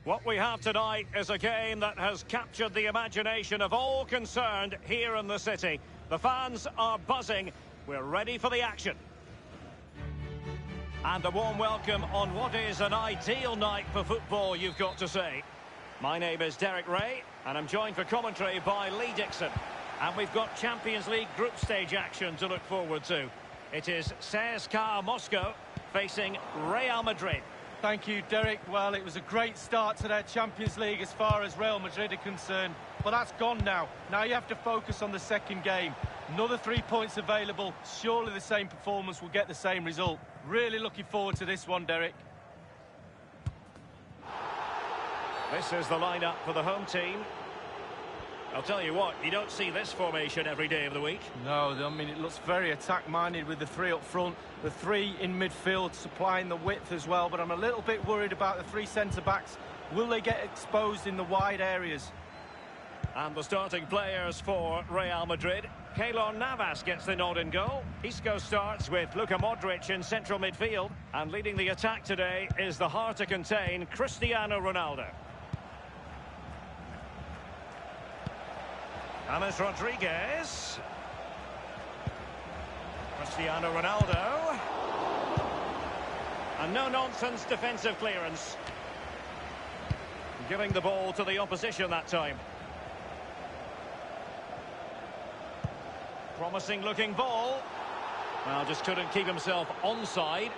What we have tonight is a game that has captured the imagination of all concerned here in the city. The fans are buzzing. We're ready for the action. And a warm welcome on what is an ideal night for football, you've got to say. My name is Derek Ray, and I'm joined for commentary by Lee Dixon. And we've got Champions League group stage action to look forward to. It is CSKA Moscow facing Real Madrid. Thank you, Derek. Well, it was a great start to their Champions League as far as Real Madrid are concerned. But that's gone now. Now you have to focus on the second game. Another 3 points available. Surely the same performance will get the same result. Really looking forward to this one, Derek. This is the lineup for the home team. I'll tell you what, you don't see this formation every day of the week. No, I mean, it looks very attack-minded with the three up front, the three in midfield supplying the width as well, but I'm a little bit worried about the three centre-backs. Will they get exposed in the wide areas? And the starting players for Real Madrid. Keylor Navas gets the nod in goal. Isco starts with Luka Modric in central midfield. And leading the attack today is the hard-to-contain Cristiano Ronaldo. James Rodriguez. Cristiano Ronaldo. And no-nonsense defensive clearance. Giving the ball to the opposition that time. Promising looking ball. Well, just couldn't keep himself onside.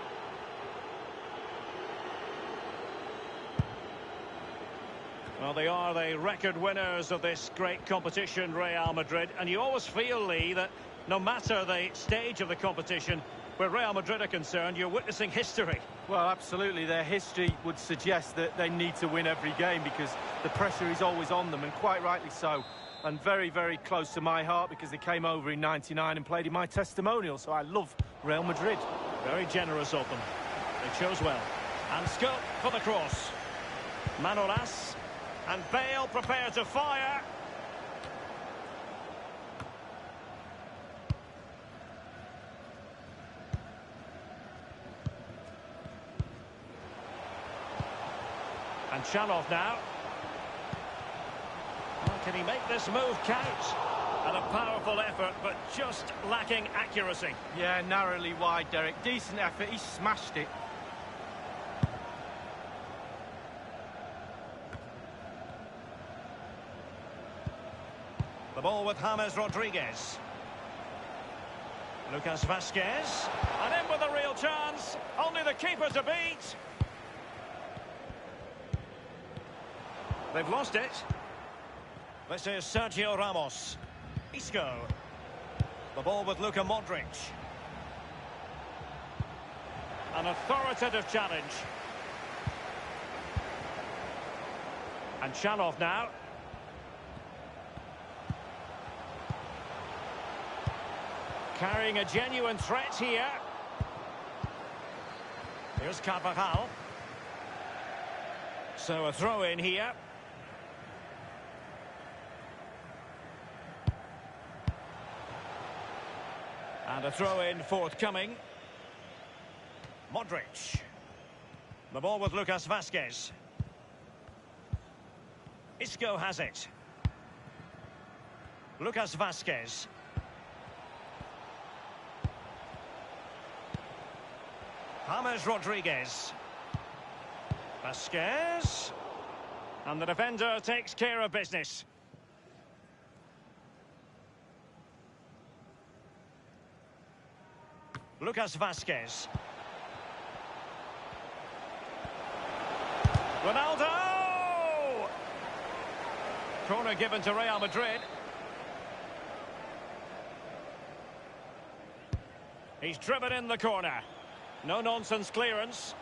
Well, they are the record winners of this great competition, Real Madrid. And you always feel, Lee, that no matter the stage of the competition, where Real Madrid are concerned, you're witnessing history. Well, absolutely. Their history would suggest that they need to win every game because the pressure is always on them, and quite rightly so. And very, very close to my heart because they came over in '99 and played in my testimonial. So I love Real Madrid. Very generous of them. They chose well. And scope for the cross. Manolas. And Bale prepared to fire. And Chanov now. Can he make this move count? And a powerful effort, but just lacking accuracy. Yeah, narrowly wide, Derek. Decent effort. He smashed it. The ball with James Rodriguez. Lucas Vazquez. And in with a real chance. Only the keeper to beat. They've lost it. This is Sergio Ramos. Isco. The ball with Luka Modric. An authoritative challenge. And Chanov now. Carrying a genuine threat here. Here's Carvajal. So a throw in here. And a throw-in forthcoming. Modric. The ball with Lucas Vazquez. Isco has it. Lucas Vazquez. James Rodriguez. Vazquez. And the defender takes care of business. Lucas Vazquez. Ronaldo! Corner given to Real Madrid. He's driven in the corner. No-nonsense clearance.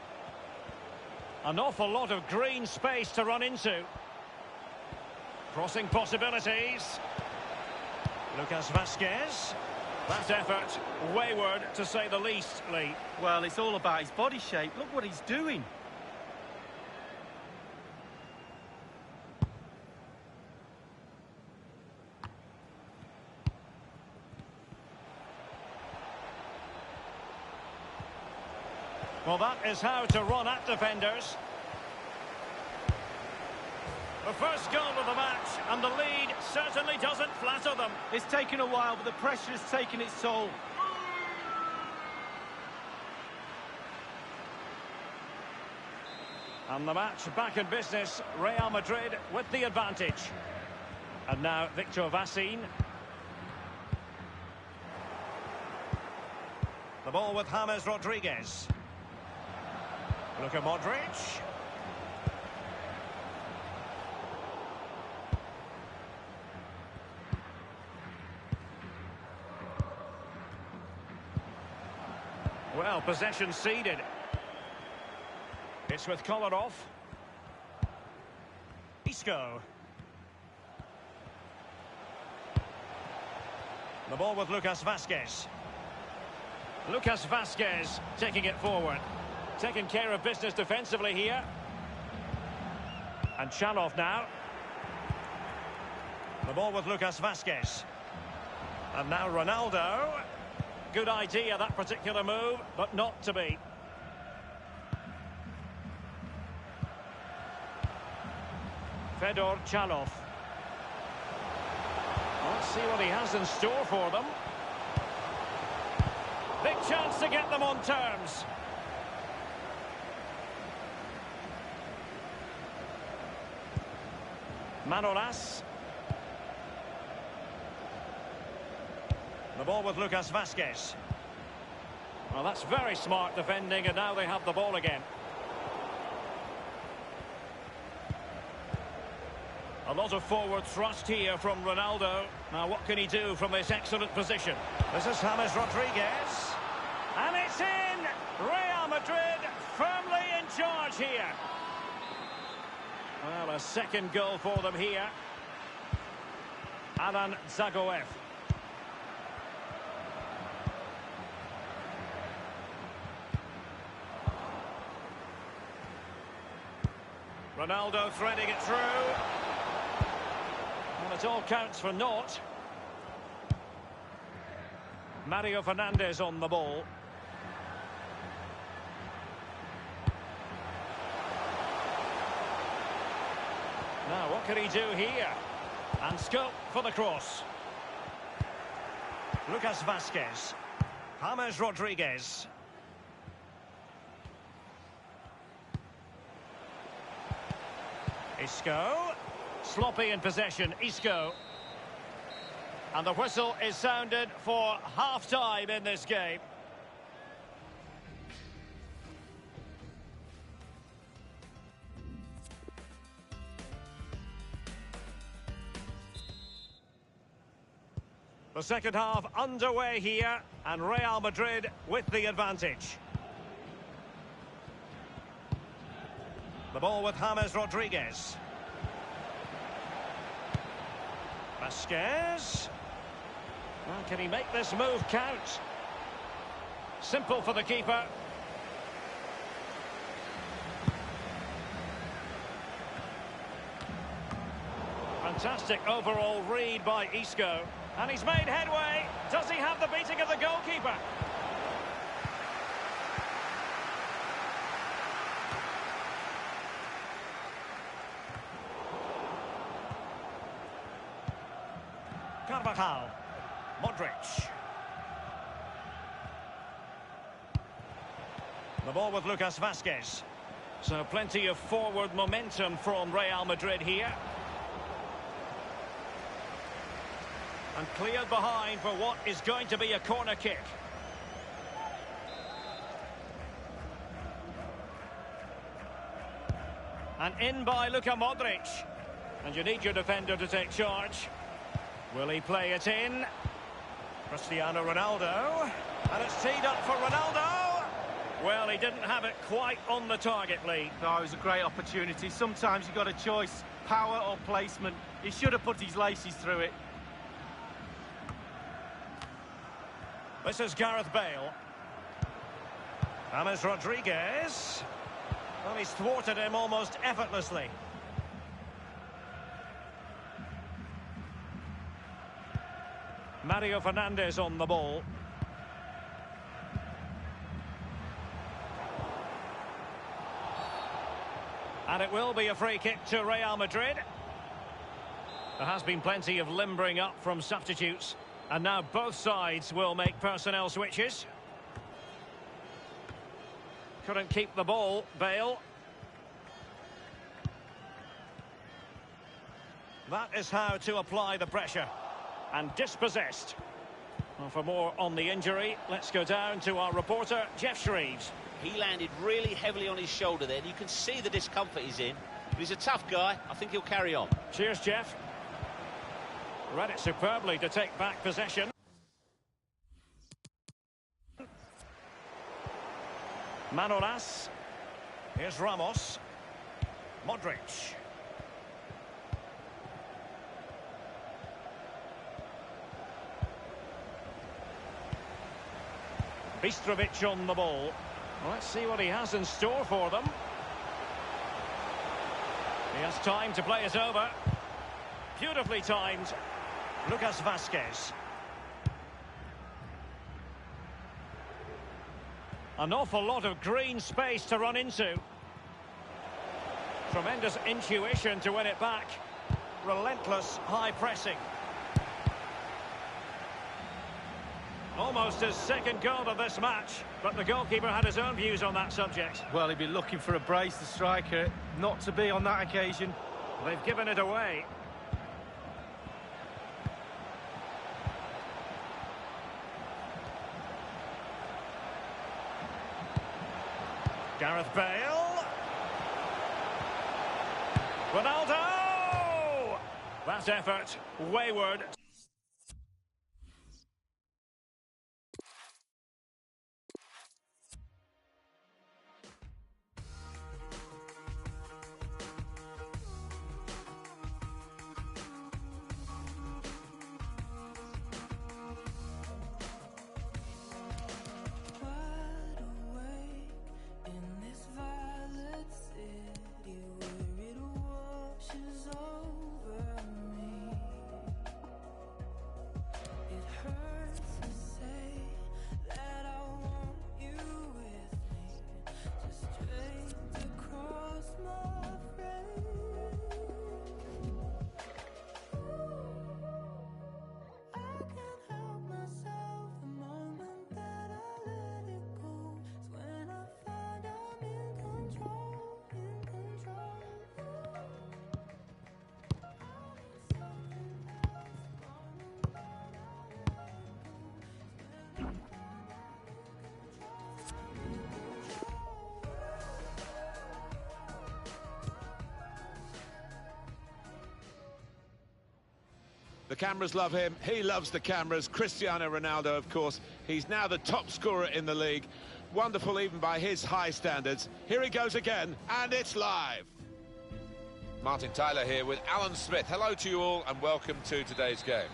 An awful lot of green space to run into. Crossing possibilities. Lucas Vazquez. That effort, wayward to say the least, Lee. Well, it's all about his body shape. Look what he's doing. Well, that is how to run at defenders. The first goal of the match, and the lead certainly doesn't flatter them. It's taken a while, but the pressure has taken its toll. And the match back in business, Real Madrid with the advantage. And now Victor Vazquez. The ball with James Rodriguez. Luka Modric. Well, possession ceded. It's with Kolarov. Isco. The ball with Lucas Vazquez. Lucas Vazquez taking it forward. Taking care of business defensively here. And Chalov now. The ball with Lucas Vazquez. And now Ronaldo. Good idea, that particular move, but not to be. Fedor Chalov. Let's see what he has in store for them. Big chance to get them on terms. Manolas. The ball with Lucas Vazquez. Well, that's very smart defending, and now they have the ball again. A lot of forward thrust here from Ronaldo. Now, what can he do from this excellent position? This is James Rodriguez. And it's in! Real Madrid firmly in charge here. Well, a second goal for them here. Alan Zagoev. Ronaldo threading it through. Well, it all counts for naught. Mario Fernandes on the ball. Now, what can he do here? And scope for the cross. Lucas Vazquez. James Rodriguez. Isco. Sloppy in possession, Isco. And the whistle is sounded for half-time in this game. The second half underway here, and Real Madrid with the advantage. The ball with James Rodriguez. Vazquez. Well, can he make this move count? Simple for the keeper. Fantastic overall read by Isco. And he's made headway. Does he have the beating of the goalkeeper? Carvajal. Modric. The ball with Lucas Vazquez. So plenty of forward momentum from Real Madrid here. And cleared behind for what is going to be a corner kick. And in by Luka Modric. And you need your defender to take charge. Will he play it in? Cristiano Ronaldo. And it's teed up for Ronaldo. Well, he didn't have it quite on the target, Lee. No, it was a great opportunity. Sometimes you've got a choice, power or placement. He should have put his laces through it. This is Gareth Bale. James Rodriguez. Well, he's thwarted him almost effortlessly. Mario Fernandes on the ball. And it will be a free kick to Real Madrid. There has been plenty of limbering up from substitutes. And now both sides will make personnel switches. Couldn't keep the ball, Bale. That is how to apply the pressure. And dispossessed. Well, for more on the injury, let's go down to our reporter, Jeff Shreves. He landed really heavily on his shoulder there. You can see the discomfort he's in. But he's a tough guy. I think he'll carry on. Cheers, Jeff. Read it superbly to take back possession. Manolas. Here's Ramos. Modric. Bistrovic on the ball. Well, let's see what he has in store for them. He has time to play it over. Beautifully timed. Lucas Vazquez. An awful lot of green space to run into. Tremendous intuition to win it back. Relentless high pressing. Almost his second goal of this match, but the goalkeeper had his own views on that subject. Well, he'd be looking for a brace, the striker, not to be on that occasion. They've given it away. Gareth Bale. Ronaldo! That effort, wayward. The cameras love him, he loves the cameras. Cristiano Ronaldo, of course, he's now the top scorer in the league. Wonderful even by his high standards. Here he goes again, and it's live. Martin Tyler here with Alan Smith. Hello to you all and welcome to today's game.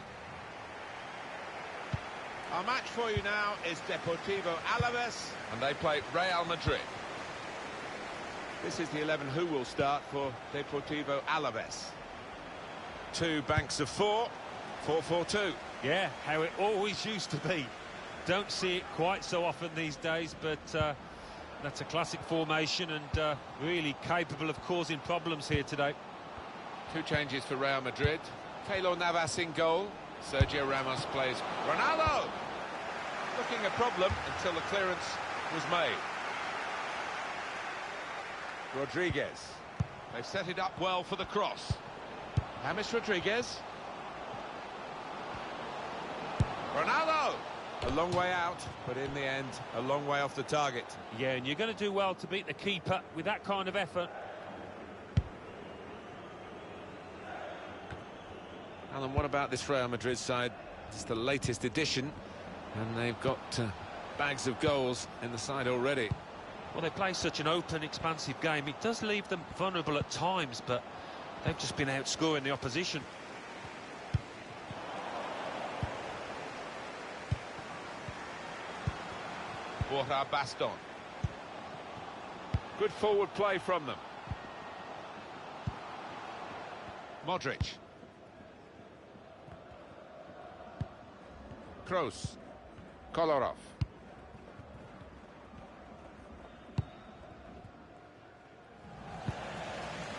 Our match for you now is Deportivo Alaves, and they play Real Madrid. This is the 11 who will start for Deportivo Alaves. Two banks of four, 4-4-2. Yeah, how it always used to be. Don't see it quite so often these days, but that's a classic formation and really capable of causing problems here today. Two changes for Real Madrid. Keylor Navas in goal. Sergio Ramos plays Ronaldo. Looking a problem until the clearance was made. Rodriguez. They've set it up well for the cross. James Rodriguez. Ronaldo! A long way out, but in the end, a long way off the target. Yeah, and you're going to do well to beat the keeper with that kind of effort. Alan, what about this Real Madrid side? It's the latest edition, and they've got bags of goals in the side already. Well, they play such an open, expansive game. It does leave them vulnerable at times, but they've just been outscoring the opposition. Borja Baston. Good forward play from them. Modric. Kroos. Kolarov.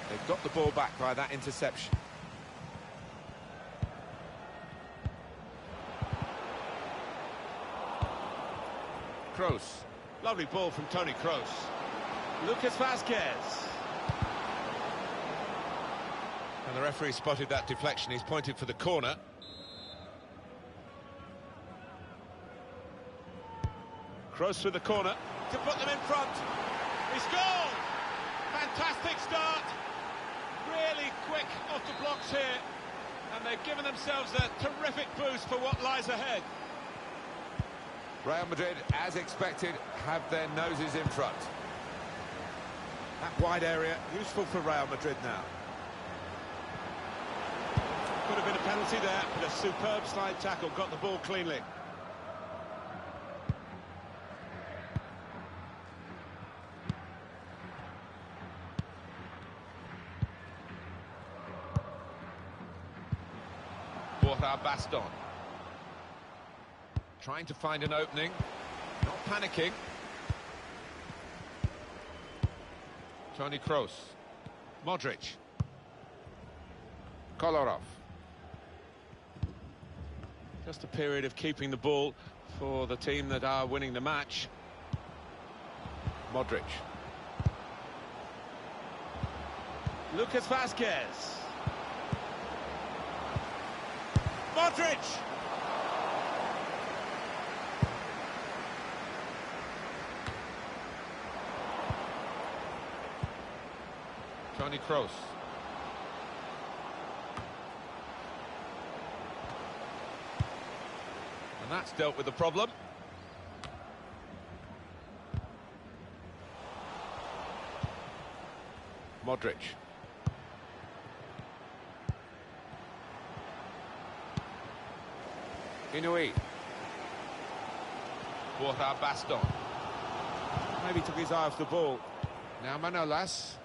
They've got the ball back by that interception. Kroos. Lovely ball from Toni Kroos. Lucas Vazquez. And the referee spotted that deflection. He's pointed for the corner. Kroos with the corner to put them in front. He scored! Fantastic start. Really quick off the blocks here. And they've given themselves a terrific boost for what lies ahead. Real Madrid, as expected, have their noses in front. That wide area, useful for Real Madrid now. Could have been a penalty there, but a superb slide tackle, got the ball cleanly. Borja Baston. Trying to find an opening, not panicking. Toni Kroos. Modric. Kolarov. Just a period of keeping the ball for the team that are winning the match. Modric. Lucas Vazquez. Modric! Toni Kroos. And that's dealt with the problem. Modric. Inui. Borja Baston. Maybe took his eye off the ball. Now Manolas.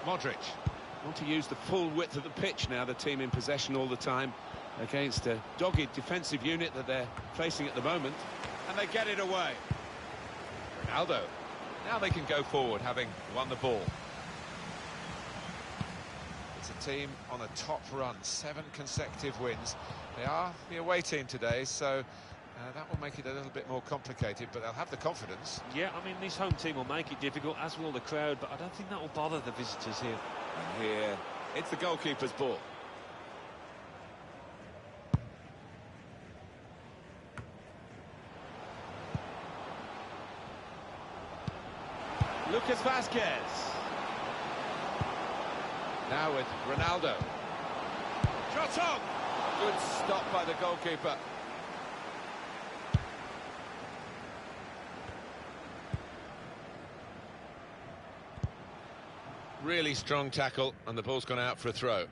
Modric. Want to use the full width of the pitch now, the team in possession all the time against a dogged defensive unit that they're facing at the moment. And they get it away. Ronaldo. Now they can go forward, having won the ball. It's a team on a top run, 7 consecutive wins. They are the away team today, so that will make it a little bit more complicated, but they'll have the confidence. Yeah, I mean, this home team will make it difficult, as will the crowd, but I don't think that will bother the visitors here. And here, it's the goalkeeper's ball. Lucas Vazquez. Now with Ronaldo. Shot on! Good stop by the goalkeeper. Really strong tackle, and the ball's gone out for a throw.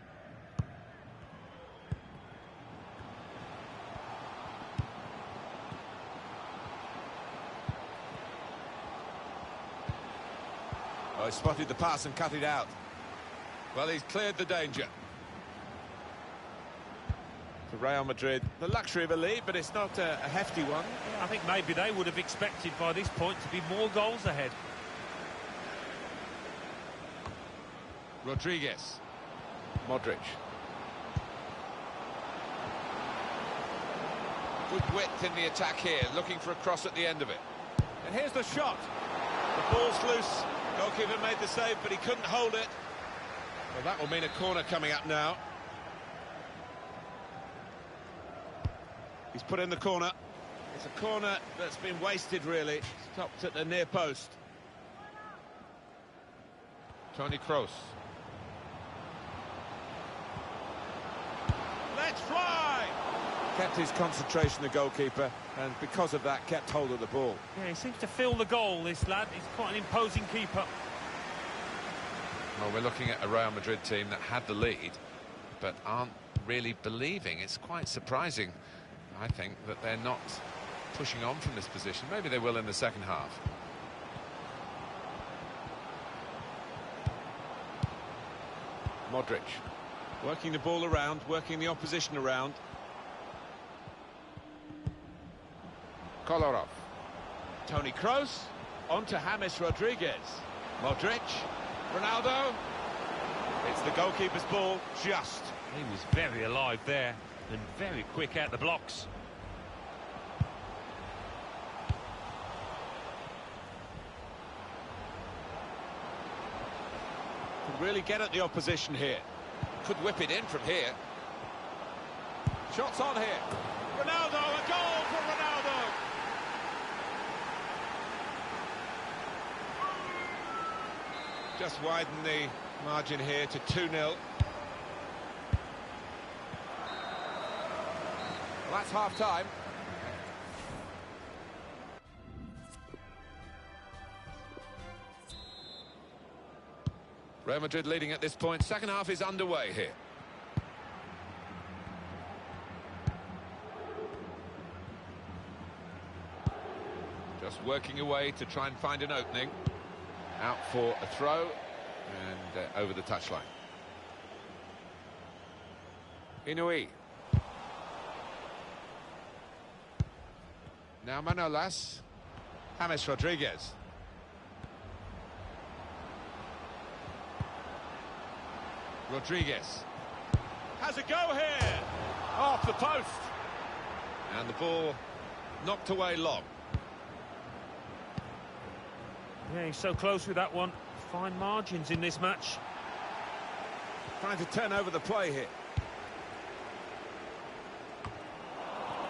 Oh, he spotted the pass and cut it out. Well, he's cleared the danger. For Real Madrid, the luxury of a lead, but it's not a hefty one. I think maybe they would have expected by this point to be more goals ahead. Rodriguez. Modric. Good width in the attack here, looking for a cross at the end of it. And here's the shot. The ball's loose. Goalkeeper made the save, but he couldn't hold it. Well, that will mean a corner coming up now. He's put in the corner. It's a corner that's been wasted, really. Stopped at the near post. Toni Kroos. Let's fly! Kept his concentration, the goalkeeper, and because of that, kept hold of the ball. Yeah, he seems to feel the goal, this lad. He's quite an imposing keeper. Well, we're looking at a Real Madrid team that had the lead, but aren't really believing. It's quite surprising, I think, that they're not pushing on from this position. Maybe they will in the second half. Modric. Working the ball around, working the opposition around. Kolarov. Toni Kroos. On to James Rodriguez. Modric. Ronaldo. It's the goalkeeper's ball, just. He was very alive there and very quick out the blocks. Can really get at the opposition here. Could whip it in from here. Shots on here. Ronaldo, a goal for Ronaldo. Just widen the margin here to 2-0. Well, that's half-time. Real Madrid leading at this point. Second half is underway here. Just working away to try and find an opening. Out for a throw and over the touchline. Inui. Now Manolas. James Rodriguez. Rodriguez. Has a go here. Off the post. And the ball knocked away long. Yeah, he's so close with that one. Fine margins in this match. Trying to turn over the play here.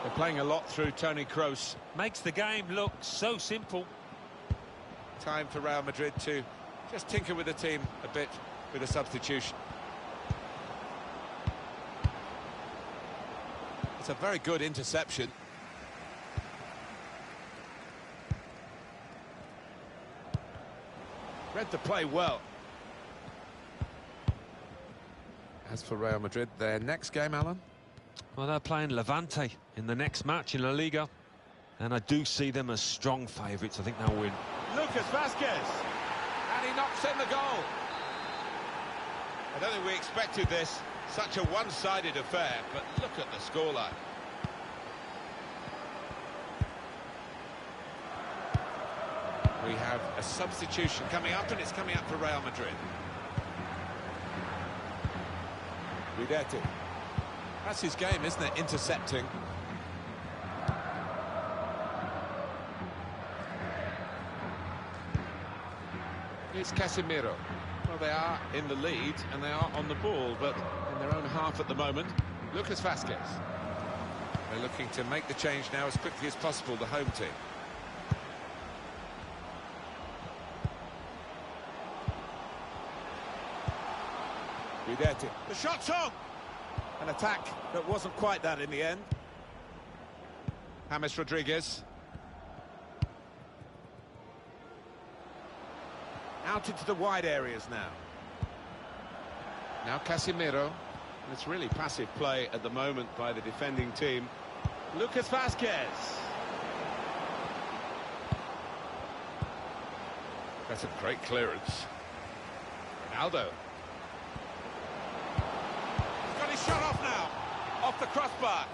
They're playing a lot through Toni Kroos. Makes the game look so simple. Time for Real Madrid to just tinker with the team a bit with a substitution. It's a very good interception. Read the play well. As for Real Madrid, their next game, Alan? Well, they're playing Levante in the next match in La Liga. And I do see them as strong favourites. I think they'll win. Lucas Vazquez. And he knocks in the goal. I don't think we expected this. Such a one-sided affair, but look at the scoreline. We have a substitution coming up, and it's coming up for Real Madrid. Videte. That's his game, isn't it? Intercepting. It's Casemiro. Well, they are in the lead, and they are on the ball, but in their own half at the moment. Lucas Vazquez. They're looking to make the change now as quickly as possible, the home team. Videte. The shot's on! An attack that wasn't quite that in the end. James Rodriguez. Out into the wide areas now. Now Casemiro. And it's really passive play at the moment by the defending team. Lucas Vazquez. That's a great clearance. Ronaldo. he's shot off now, off the crossbar,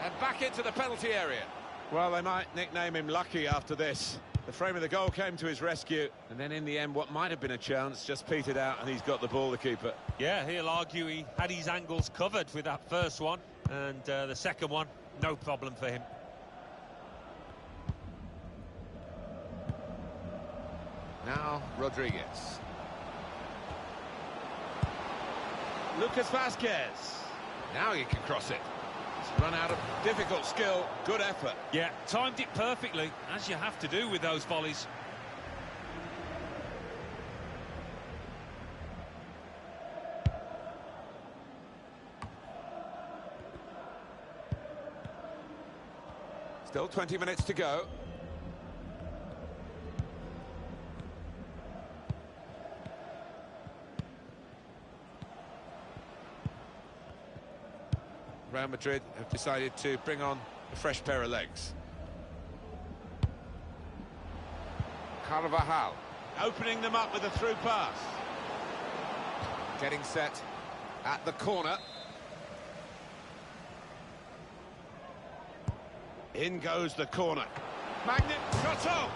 and back into the penalty area. Well, they might nickname him Lucky after this. The frame of the goal came to his rescue, and then in the end, what might have been a chance just petered out, and he's got the ball, the keeper. Yeah, he'll argue he had his angles covered with that first one, and the second one, no problem for him. Now, Rodriguez. Lucas Vazquez. Now he can cross it. It's run out of difficult skill, good effort. Yeah, timed it perfectly, as you have to do with those volleys. Still 20 minutes to go. Real Madrid have decided to bring on a fresh pair of legs. Carvajal opening them up with a through pass. Getting set at the corner. In goes the corner. Magnet shot off.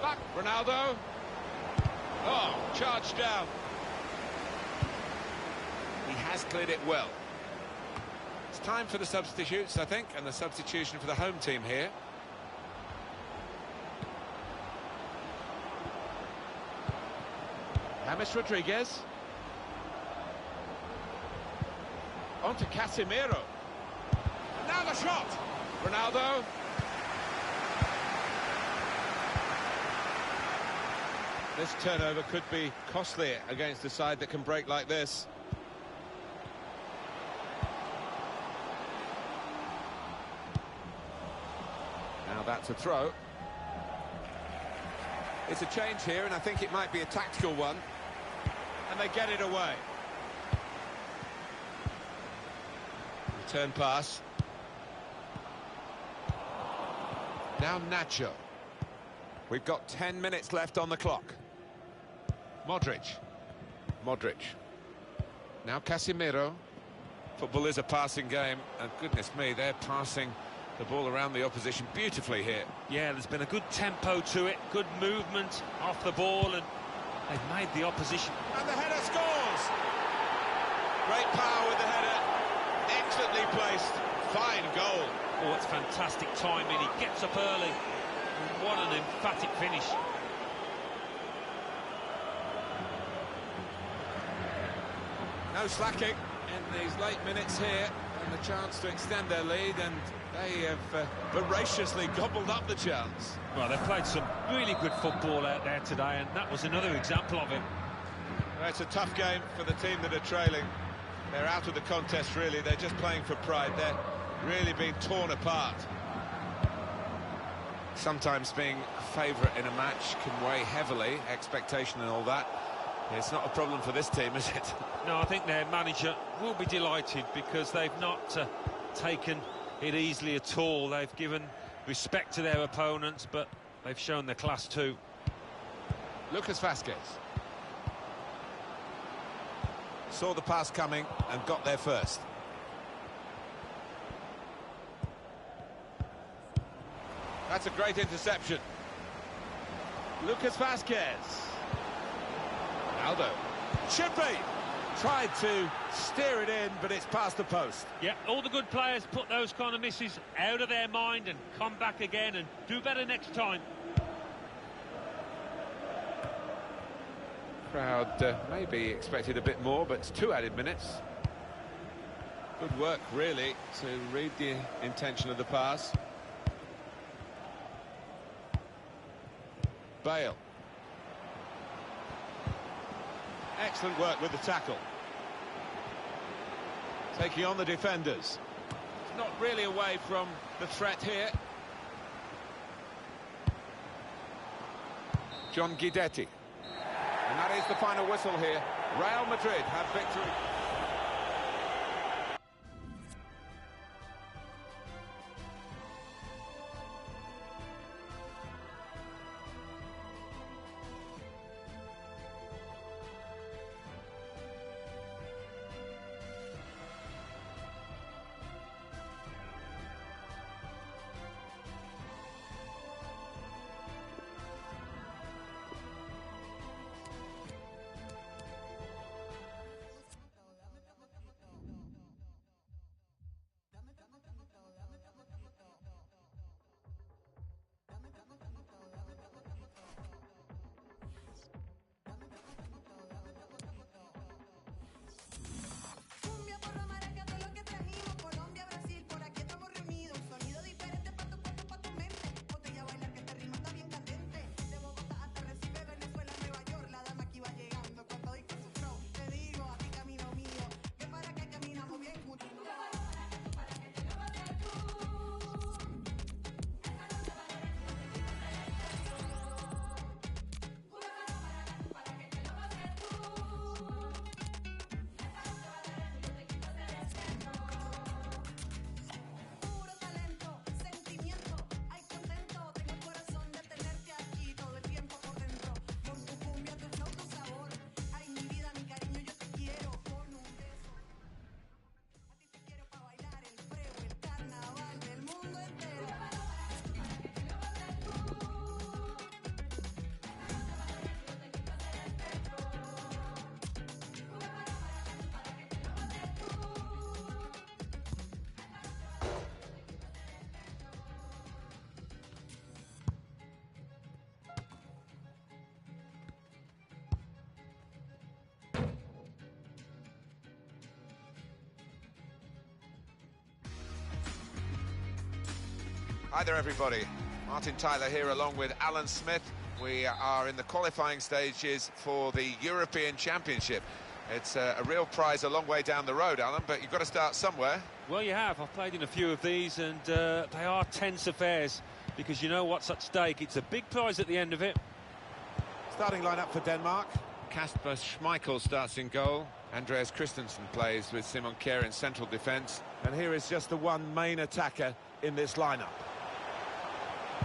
Back Ronaldo. Oh, charged down. He has cleared it well. It's time for the substitutes, I think, and the substitution for the home team here. James Rodriguez. On to Casemiro. Now the shot. Ronaldo. This turnover could be costly against a side that can break like this. Now that's a throw. It's a change here, and I think it might be a tactical one. And they get it away. Return pass. Now Nacho. We've got 10 minutes left on the clock. Modric. Now Casemiro. Football is a passing game, and goodness me, they're passing the ball around the opposition beautifully here. Yeah, there's been a good tempo to it, good movement off the ball, and they've made the opposition. And the header scores! Great power with the header, excellently placed, fine goal. Oh, it's fantastic timing, he gets up early, and what an emphatic finish. No slacking in these late minutes here, and the chance to extend their lead, and they have voraciously gobbled up the chance. Well, they've played some really good football out there today, and that was another example of it. Well, it's a tough game for the team that are trailing. They're out of the contest, really. They're just playing for pride. They're really being torn apart. Sometimes being a favourite in a match can weigh heavily, expectation and all that. It's not a problem for this team, is it? No, I think their manager will be delighted because they've not taken it easily at all. They've given respect to their opponents, but they've shown their class too. Lucas Vazquez saw the pass coming and got there first. That's a great interception. Lucas Vazquez. Ronaldo. Should be. Tried to steer it in, but it's past the post. Yeah, all the good players put those kind of misses out of their mind and come back again and do better next time. Crowd maybe expected a bit more, but it's 2 added minutes. Good work, really, to read the intention of the pass. Bale. Excellent work with the tackle. Taking on the defenders. Not really away from the threat here. John Guidetti. And that is the final whistle here. Real Madrid have victory. Hi there, everybody. Martin Tyler here along with Alan Smith. We are in the qualifying stages for the European Championship. It's a real prize a long way down the road, Alan, but you've got to start somewhere. Well, you have. I've played in a few of these, and they are tense affairs, because you know what's at stake. It's a big prize at the end of it. Starting lineup for Denmark. Kasper Schmeichel starts in goal. Andreas Christensen plays with Simon Kjær in central defence. And here is just the one main attacker in this lineup.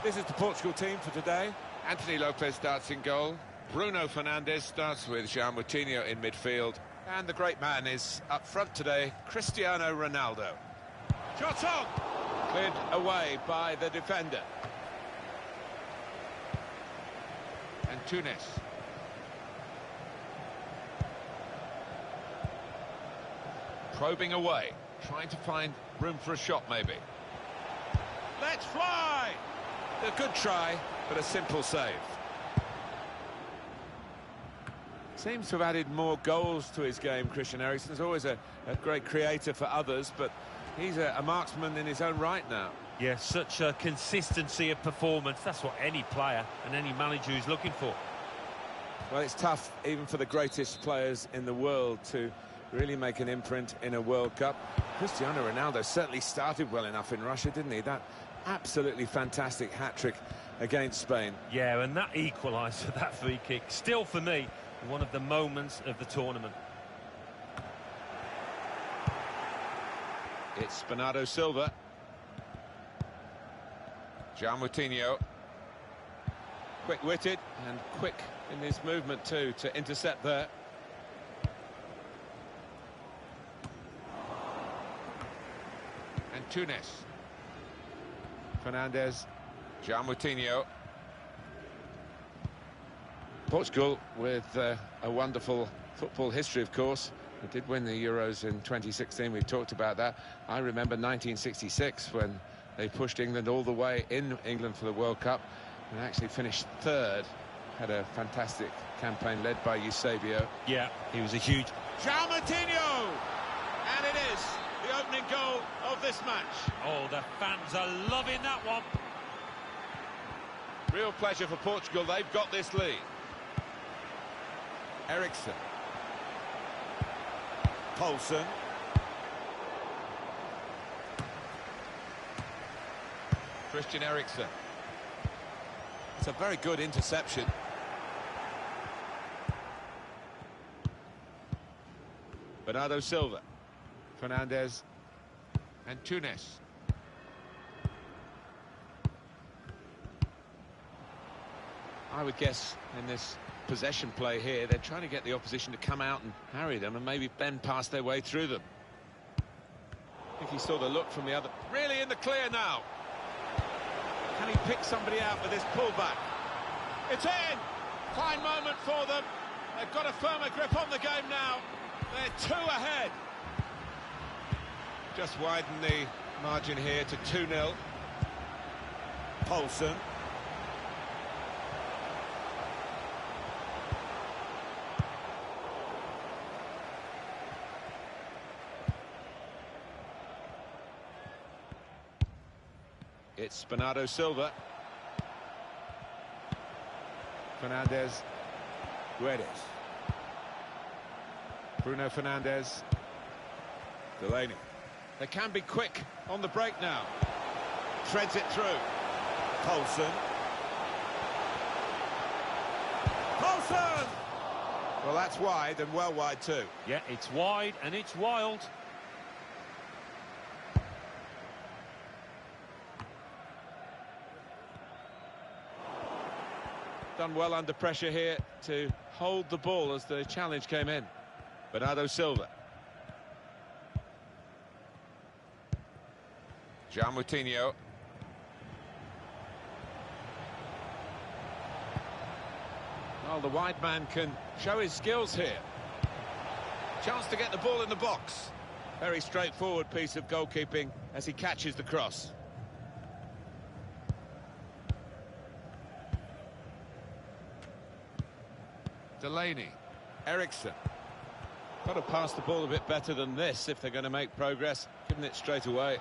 This is the Portugal team for today. Anthony Lopez starts in goal. Bruno Fernandes starts with João Moutinho in midfield. And the great man is up front today, Cristiano Ronaldo. Shot on! Cleared away by the defender. And Tunis. Probing away, trying to find room for a shot maybe. Let's fly! A good try, but a simple save. Seems to have added more goals to his game, Christian Eriksen's always a great creator for others, but he's a marksman in his own right now. Yeah, such a consistency of performance. That's what any player and any manager is looking for. Well, it's tough, even for the greatest players in the world, to really make an imprint in a World Cup. Cristiano Ronaldo certainly started well enough in Russia, didn't he? That absolutely fantastic hat-trick against Spain. Yeah, and that equaliser, that free kick, still for me, one of the moments of the tournament. It's Bernardo Silva. João Moutinho. Quick-witted and quick in his movement too to intercept there. And Tunis. Fernandes. João Moutinho. Portugal with a wonderful football history, of course. They did win the Euros in 2016. We've talked about that. I remember 1966 when they pushed England all the way in England for the World Cup and actually finished third. Had a fantastic campaign led by Eusebio. Yeah, he was a huge... João Moutinho! And it is the opening goal of this match. Oh, the fans are loving that one. Real pleasure for Portugal. They've got this lead. Eriksen. Poulsen. Christian Eriksen. It's a very good interception. Bernardo Silva. Fernandes. And Tunis. I would guess in this possession play here, they're trying to get the opposition to come out and harry them and maybe bend past their way through them. I think he saw the look from the other. Really in the clear now. Can he pick somebody out with this pullback? It's in! Fine moment for them. They've got a firmer grip on the game now. They're 2 ahead. Just widen the margin here to 2-0. Poulsen. It's Bernardo Silva. Fernandes. Guedes. Bruno Fernandes. Delaney. They can be quick on the break now. Threads it through. Poulsen. Poulsen! Well, that's wide, and well wide too. Yeah, it's wide and it's wild. Done well under pressure here to hold the ball as the challenge came in. Bernardo Silva. João Moutinho. Well, the wide man can show his skills here. Chance to get the ball in the box. Very straightforward piece of goalkeeping as he catches the cross. Delaney. Eriksen. Got to pass the ball a bit better than this if they're going to make progress. Giving it straight away.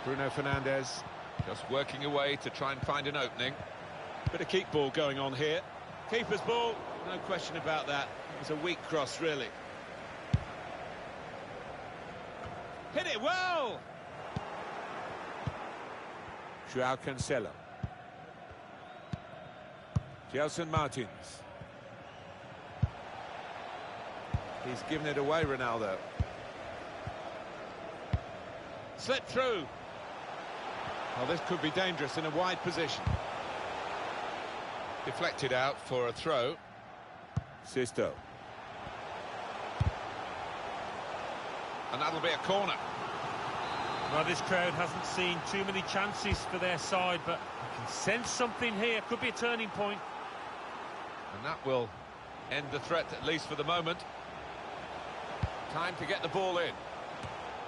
Bruno Fernandes just working away to try and find an opening. Bit of keep ball going on here. Keeper's ball, no question about that. It was a weak cross, really. Hit it well! João Cancelo. Gelson Martins. He's given it away, Ronaldo. Slipped through. Well, this could be dangerous in a wide position. Deflected out for a throw. Sisto. And that'll be a corner. Well, this crowd hasn't seen too many chances for their side, but I can sense something here. Could be a turning point. And that will end the threat, at least for the moment. Time to get the ball in.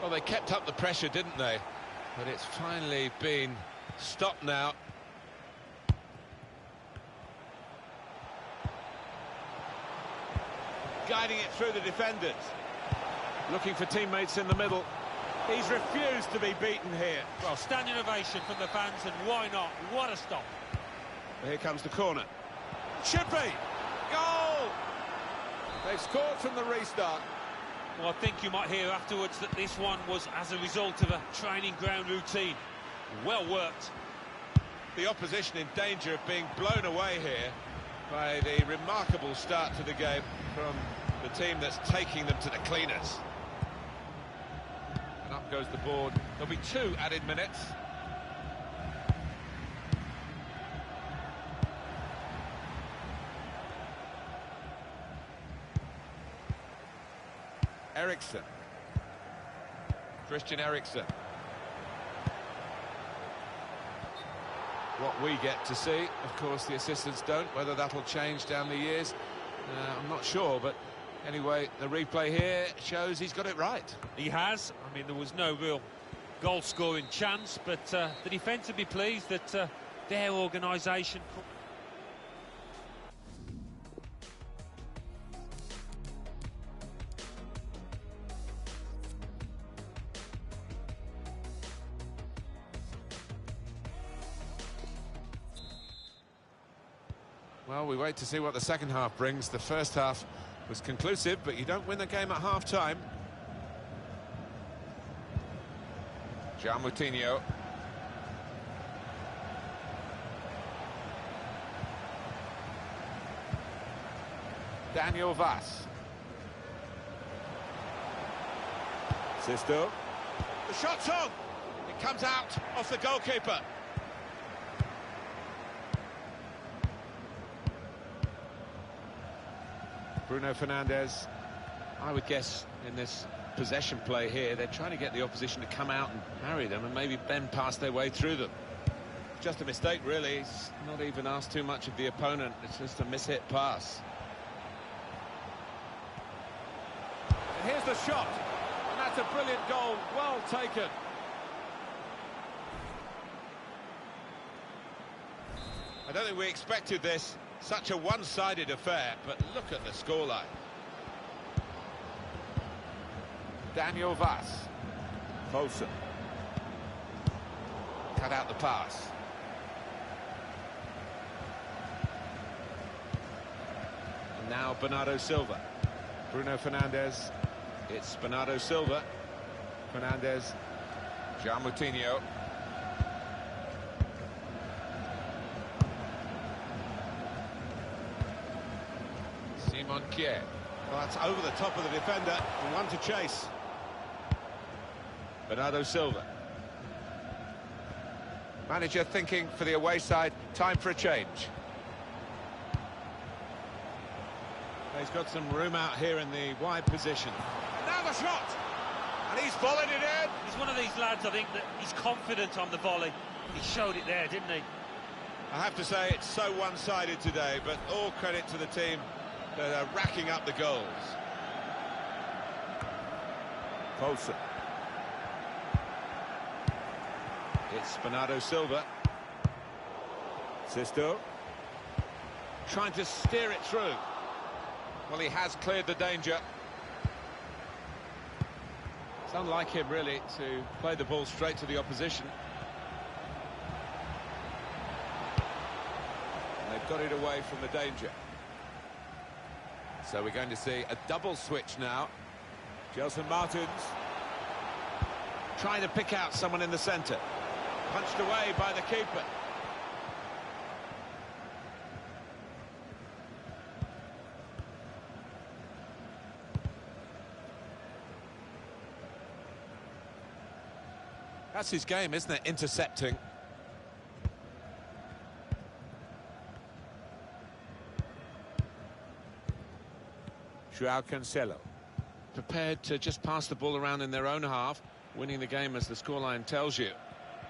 Well, they kept up the pressure, didn't they? But it's finally been stopped now. Guiding it through the defenders. Looking for teammates in the middle. He's refused to be beaten here. Well, standing ovation from the fans, and why not? What a stop. Here comes the corner. Should be! Goal! They've scored from the restart. Well, I think you might hear afterwards that this one was as a result of a training ground routine. Well worked. The opposition in danger of being blown away here by the remarkable start to the game from the team that's taking them to the cleaners. And up goes the board. There'll be 2 added minutes. Eriksen. Christian Eriksen. What we get to see, of course the assistants don't. Whether that'll change down the years, I'm not sure, but anyway, the replay here shows he's got it right. He has. I mean, there was no real goal-scoring chance, but the defence would be pleased that their organisation... Well, we wait to see what the second half brings. The first half was conclusive, but you don't win the game at half-time. João Moutinho. Daniel Vaz. Sisto. The shot's on. It comes out off the goalkeeper. Bruno Fernandes. I would guess in this possession play here, they're trying to get the opposition to come out and harry them and maybe bend past their way through them. Just a mistake, really. It's not even asked too much of the opponent. It's just a mishit pass. And here's the shot. And that's a brilliant goal. Well taken. I don't think we expected this. Such a one-sided affair, but look at the scoreline. Daniel Vaz. Folsom. Cut out the pass. And now Bernardo Silva. Bruno Fernandes. It's Bernardo Silva. Fernandes. João Moutinho. Kier. Well, that's over the top of the defender, and one to chase. Bernardo Silva. Manager thinking for the away side, time for a change. He's got some room out here in the wide position. Now the shot! And he's volleyed it in! He's one of these lads, I think, that he's confident on the volley. He showed it there, didn't he? I have to say, it's so one-sided today, but all credit to the team that are racking up the goals. Folsom. It's Bernardo Silva. Sisto. Trying to steer it through. Well, he has cleared the danger. It's unlike him, really, to play the ball straight to the opposition. And they've got it away from the danger. So we're going to see a double switch now. Gelson Martins trying to pick out someone in the centre. Punched away by the keeper. That's his game, isn't it? Intercepting. João Cancelo. Prepared to just pass the ball around in their own half, winning the game as the scoreline tells you.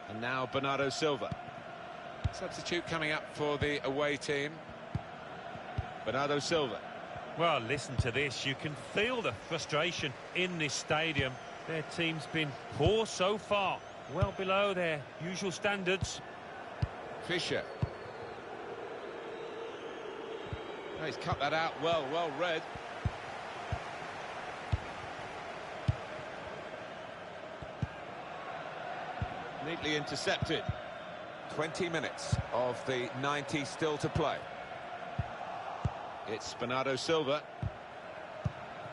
And now Bernardo Silva. Substitute coming up for the away team. Bernardo Silva. Well, listen to this. You can feel the frustration in this stadium. Their team's been poor so far, well below their usual standards. Fischer. Oh, he's cut that out well read. Neatly intercepted. 20 minutes of the 90 still to play. It's Bernardo Silva.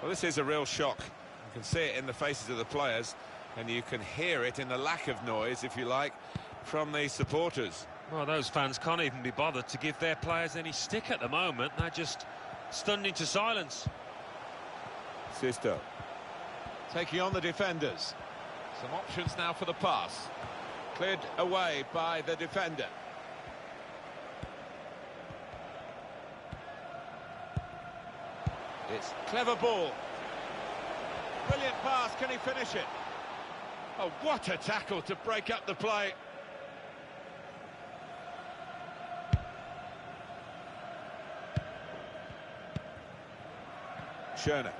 Well, this is a real shock. You can see it in the faces of the players, and you can hear it in the lack of noise, if you like, from the supporters. Well, those fans can't even be bothered to give their players any stick at the moment. They're just stunned into silence. Sisto taking on the defenders. Some options now for the pass. Cleared away by the defender. It's clever ball. Brilliant pass, can he finish it? Oh, what a tackle to break up the play. Schöne.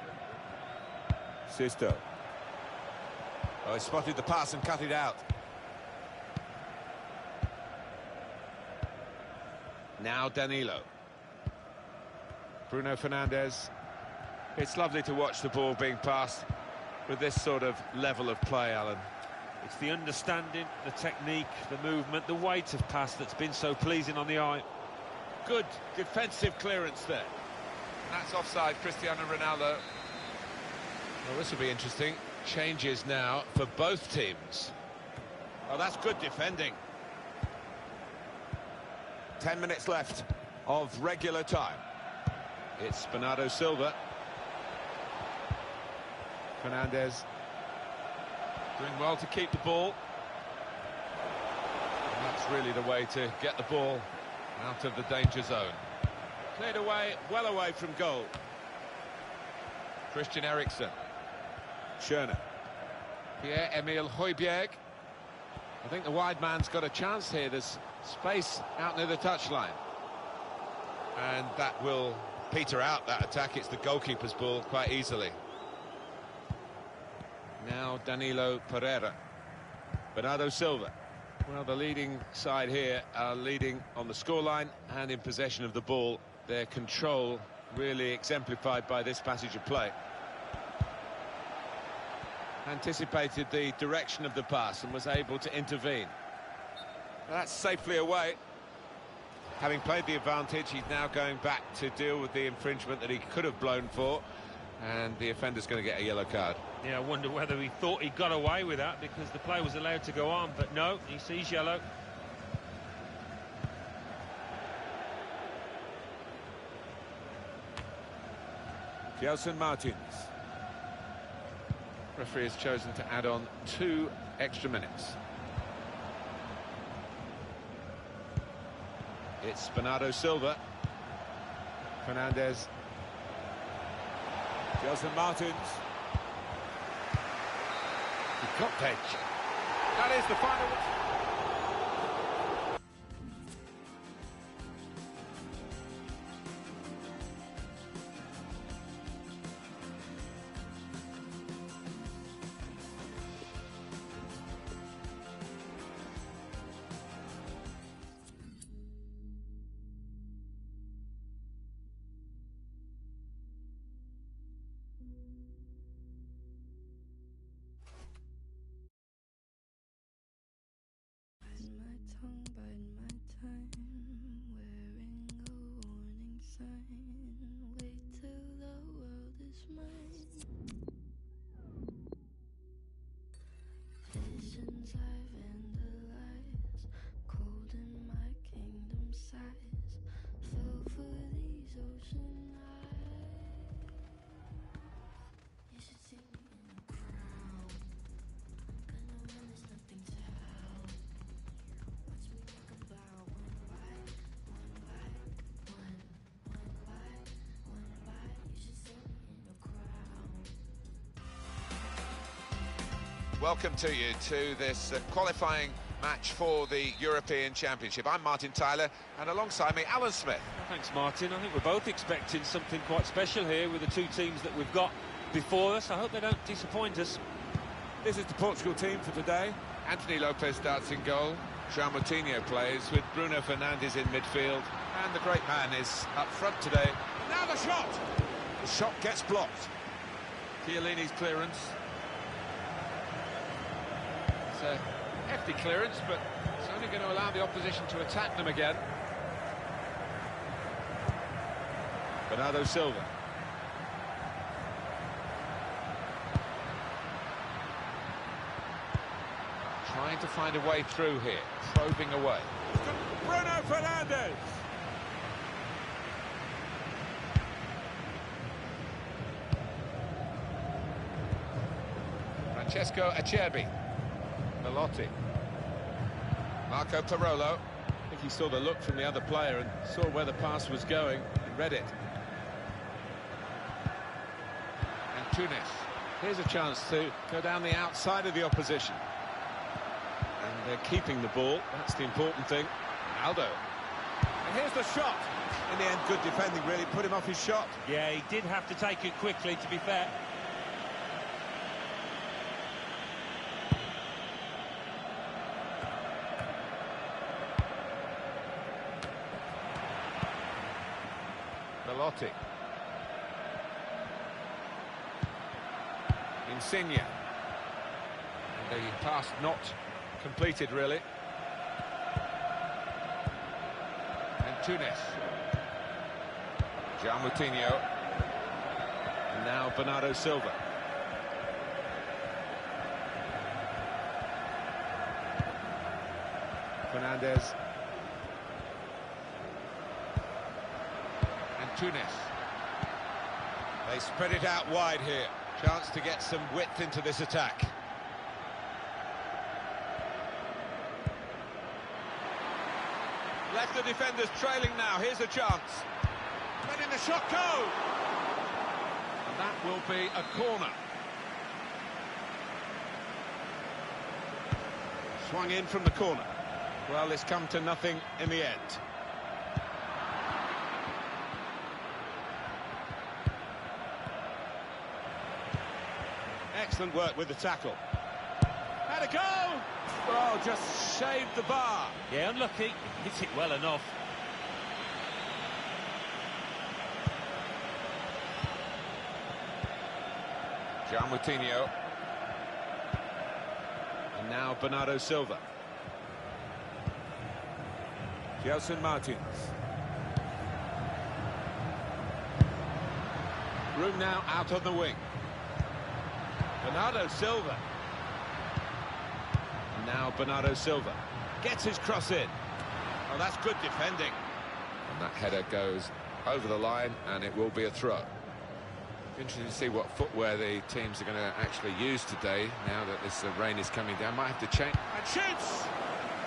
Sisto. Oh, he spotted the pass and cut it out. Now Danilo. Bruno Fernandes. It's lovely to watch the ball being passed with this sort of level of play, Alan. It's the understanding, the technique, the movement, the weight of pass that's been so pleasing on the eye. Good defensive clearance there. That's offside, Cristiano Ronaldo. Well, this will be interesting. Changes now for both teams. Oh, that's good defending. 10 minutes left of regular time. It's Bernardo Silva. Fernandes doing well to keep the ball. And that's really the way to get the ball out of the danger zone. Cleared away, well away from goal. Christian Eriksen. Schöne. Pierre-Emile Højbjerg. I think the wide man's got a chance here. There's space out near the touchline. And that will peter out that attack. It's the goalkeeper's ball quite easily. Now Danilo Pereira. Bernardo Silva. Well, the leading side here are leading on the scoreline and in possession of the ball. Their control really exemplified by this passage of play. Anticipated the direction of the pass and was able to intervene. That's safely away. Having played the advantage, he's now going back to deal with the infringement that he could have blown for, and the offender's going to get a yellow card. Yeah, I wonder whether he thought he got away with that because the play was allowed to go on, but no, he sees yellow. Gelson Martins. Referee has chosen to add on 2 extra minutes. It's Bernardo Silva. Fernandes. Gelson Martins. The cut edge. That is the final. welcome to you to this qualifying match for the European Championship. I'm Martin Tyler, and alongside me, Alan Smith. Well, thanks, Martin. I think we're both expecting something quite special here with the two teams that we've got before us. I hope they don't disappoint us. This is the Portugal team for today. Anthony Lopez starts in goal. João Moutinho plays with Bruno Fernandes in midfield. And the great man is up front today. And now the shot! The shot gets blocked. Chiellini's clearance. It's a hefty clearance, but it's only going to allow the opposition to attack them again. Bernardo Silva. Trying to find a way through here, probing away. Bruno Fernandes! Francesco Acerbi. Melotti. Marco Parolo. I think he saw the look from the other player and saw where the pass was going and read it. And Tunis. Here's a chance to go down the outside of the opposition. And they're keeping the ball, that's the important thing. Ronaldo. And here's the shot. In the end, good defending, really put him off his shot. Yeah, he did have to take it quickly, to be fair. Melotti. Insigne. And the pass not completed, really. And Tunis. João Moutinho. And now Bernardo Silva. Fernandes. And Tunis. They spread it out wide here. Chance to get some width into this attack. Left the defenders trailing now. Here's a chance. Letting the shot go. And that will be a corner. Swung in from the corner. Well, it's come to nothing in the end. Excellent work with the tackle. Had a go! Oh, just shaved the bar. Yeah, unlucky. Hits it well enough. João Moutinho. And now Bernardo Silva. Gelson Martins. Room now out on the wing. Bernardo Silva. And now Bernardo Silva gets his cross in. Oh, that's good defending. And that header goes over the line, and it will be a throw. Interesting to see what footwear the teams are going to actually use today, now that this rain is coming down. Might have to change. And shoots!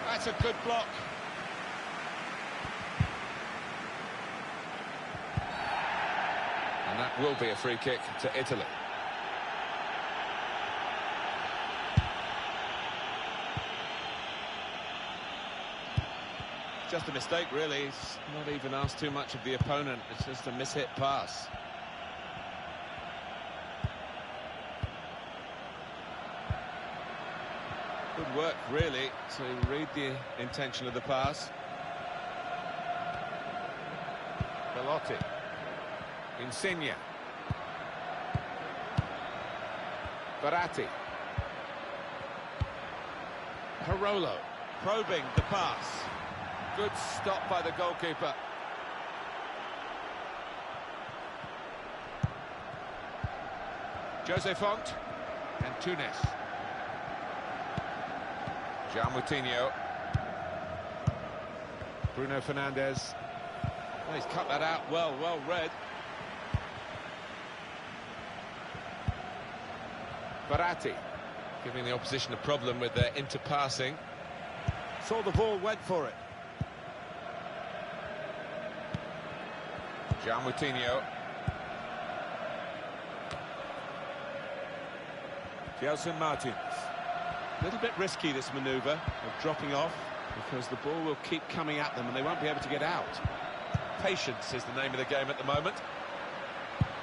That's a good block. And that will be a free kick to Italy. Just a mistake, really. He's not even asked too much of the opponent. It's just a mishit pass. Good work, really, to read the intention of the pass. Melotti. Insigne. Verratti. Parolo. Probing the pass. Good stop by the goalkeeper. Jose Font and Tunis. João Moutinho. Bruno Fernandes. Oh, he's cut that out well read. Verratti giving the opposition a problem with their interpassing. Saw the ball, went for it. João Moutinho. Gelson Martins. A little bit risky, this manoeuvre of dropping off, because the ball will keep coming at them and they won't be able to get out. Patience is the name of the game at the moment.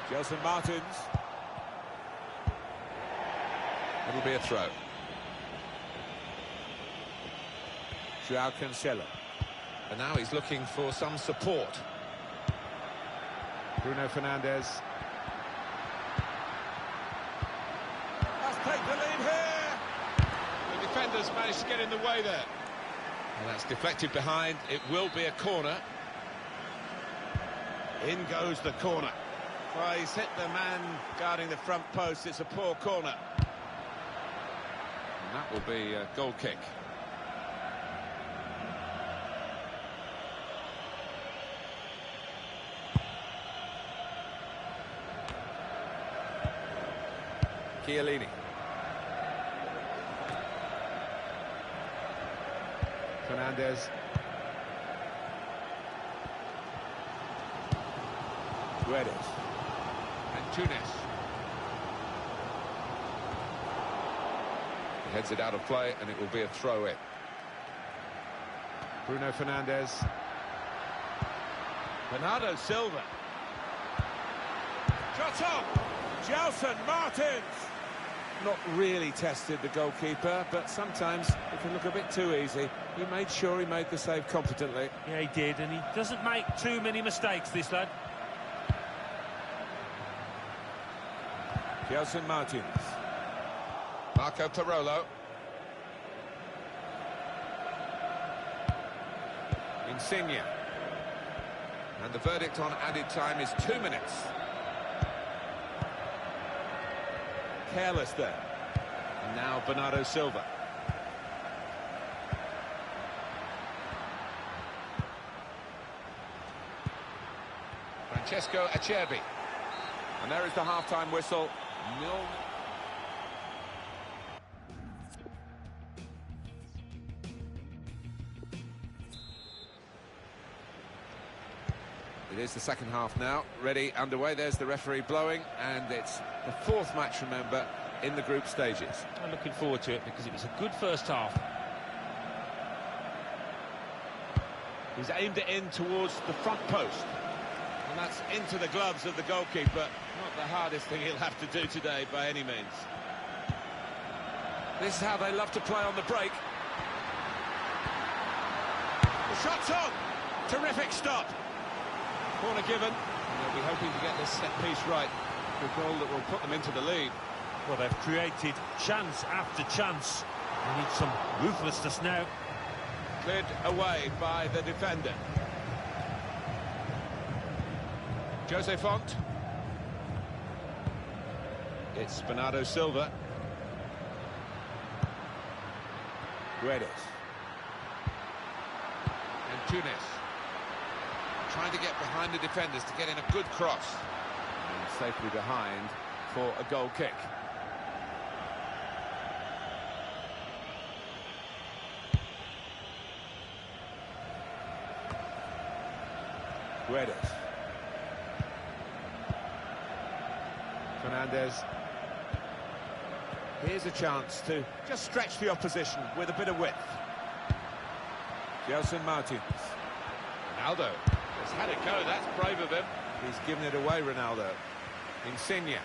Gelson Martins. It'll be a throw. Joao Cancelo. And now he's looking for some support. Bruno Fernandes. Let's take the lead here. The defenders managed to get in the way there. And that's deflected behind. It will be a corner. In goes the corner. Well, he's hit the man guarding the front post. It's a poor corner. And that will be a goal kick. Chiellini. Fernandes. Guedes. And Tunis. He heads it out of play and it will be a throw-in. Bruno Fernandes. Bernardo Silva. Shot on! Gelson Martins! Not really tested the goalkeeper, but sometimes it can look a bit too easy. He made sure he made the save competently. Yeah, he did, and he doesn't make too many mistakes, this lad. Gelson Martins. Marco Parolo. Insigne. And the verdict on added time is 2 minutes. Careless there. And now Bernardo Silva. Francesco Acerbi. And there is the half-time whistle. 0. It is the second half now, ready, underway. There's the referee blowing, and it's the fourth match, remember, in the group stages. I'm looking forward to it because it was a good first half. He's aimed it in towards the front post, and that's into the gloves of the goalkeeper. Not the hardest thing he'll have to do today by any means. This is how they love to play on the break. The shot's on! Terrific stop! Corner given, and they'll be hoping to get this set piece right. The goal that will put them into the lead. Well, they've created chance after chance. They need some ruthlessness now. Cleared away by the defender. Jose Font. It's Bernardo Silva. Guedes. And Tunis. Trying to get behind the defenders to get in a good cross. And safely behind for a goal kick. Guedes. Fernandes. Here's a chance to just stretch the opposition with a bit of width. Gelson Martins. Ronaldo. He's had it go, that's brave of him. He's given it away, Ronaldo. Insigne.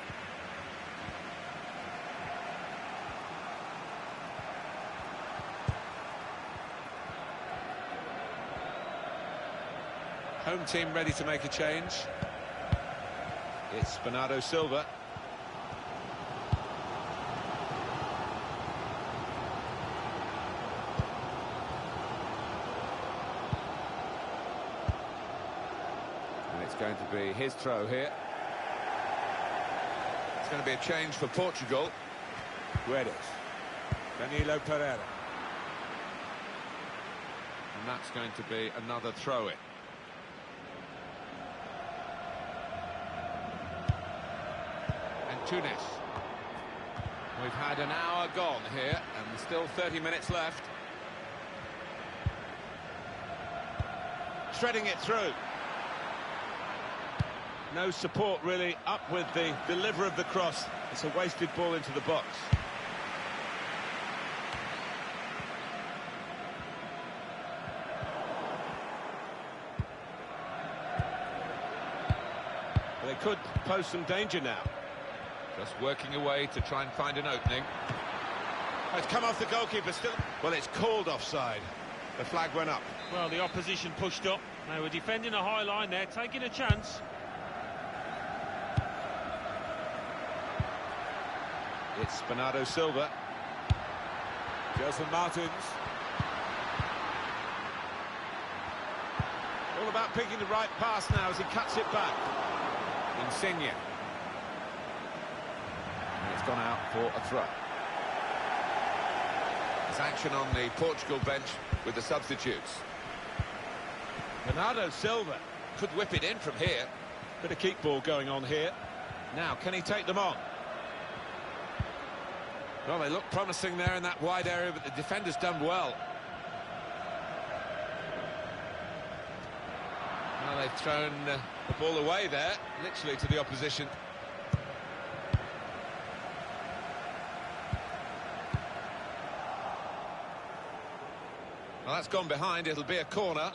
Home team ready to make a change. It's Bernardo Silva. Going to be his throw here. It's going to be a change for Portugal. Guedes. Danilo Pereira. And that's going to be another throw-in. And Tunis. We've had an hour gone here, and still 30 minutes left. Threading it through. No support really up with the deliverer of the cross. It's a wasted ball into the box. could pose some danger now. Just working away to try and find an opening. It's come off the goalkeeper still. Well, it's called offside. The flag went up. Well, the opposition pushed up. They were defending a high line there, taking a chance. It's Bernardo Silva. Gelson Martins. All about picking the right pass now as he cuts it back. Insigne. And it's gone out for a throw. There's action on the Portugal bench with the substitutes. Bernardo Silva Could whip it in from here. bit of keep ball going on here. Now, can he take them on? Well, they look promising there in that wide area, but the defender's done well. Well, they've thrown the ball away there, literally to the opposition. Well, that's gone behind. It'll be a corner.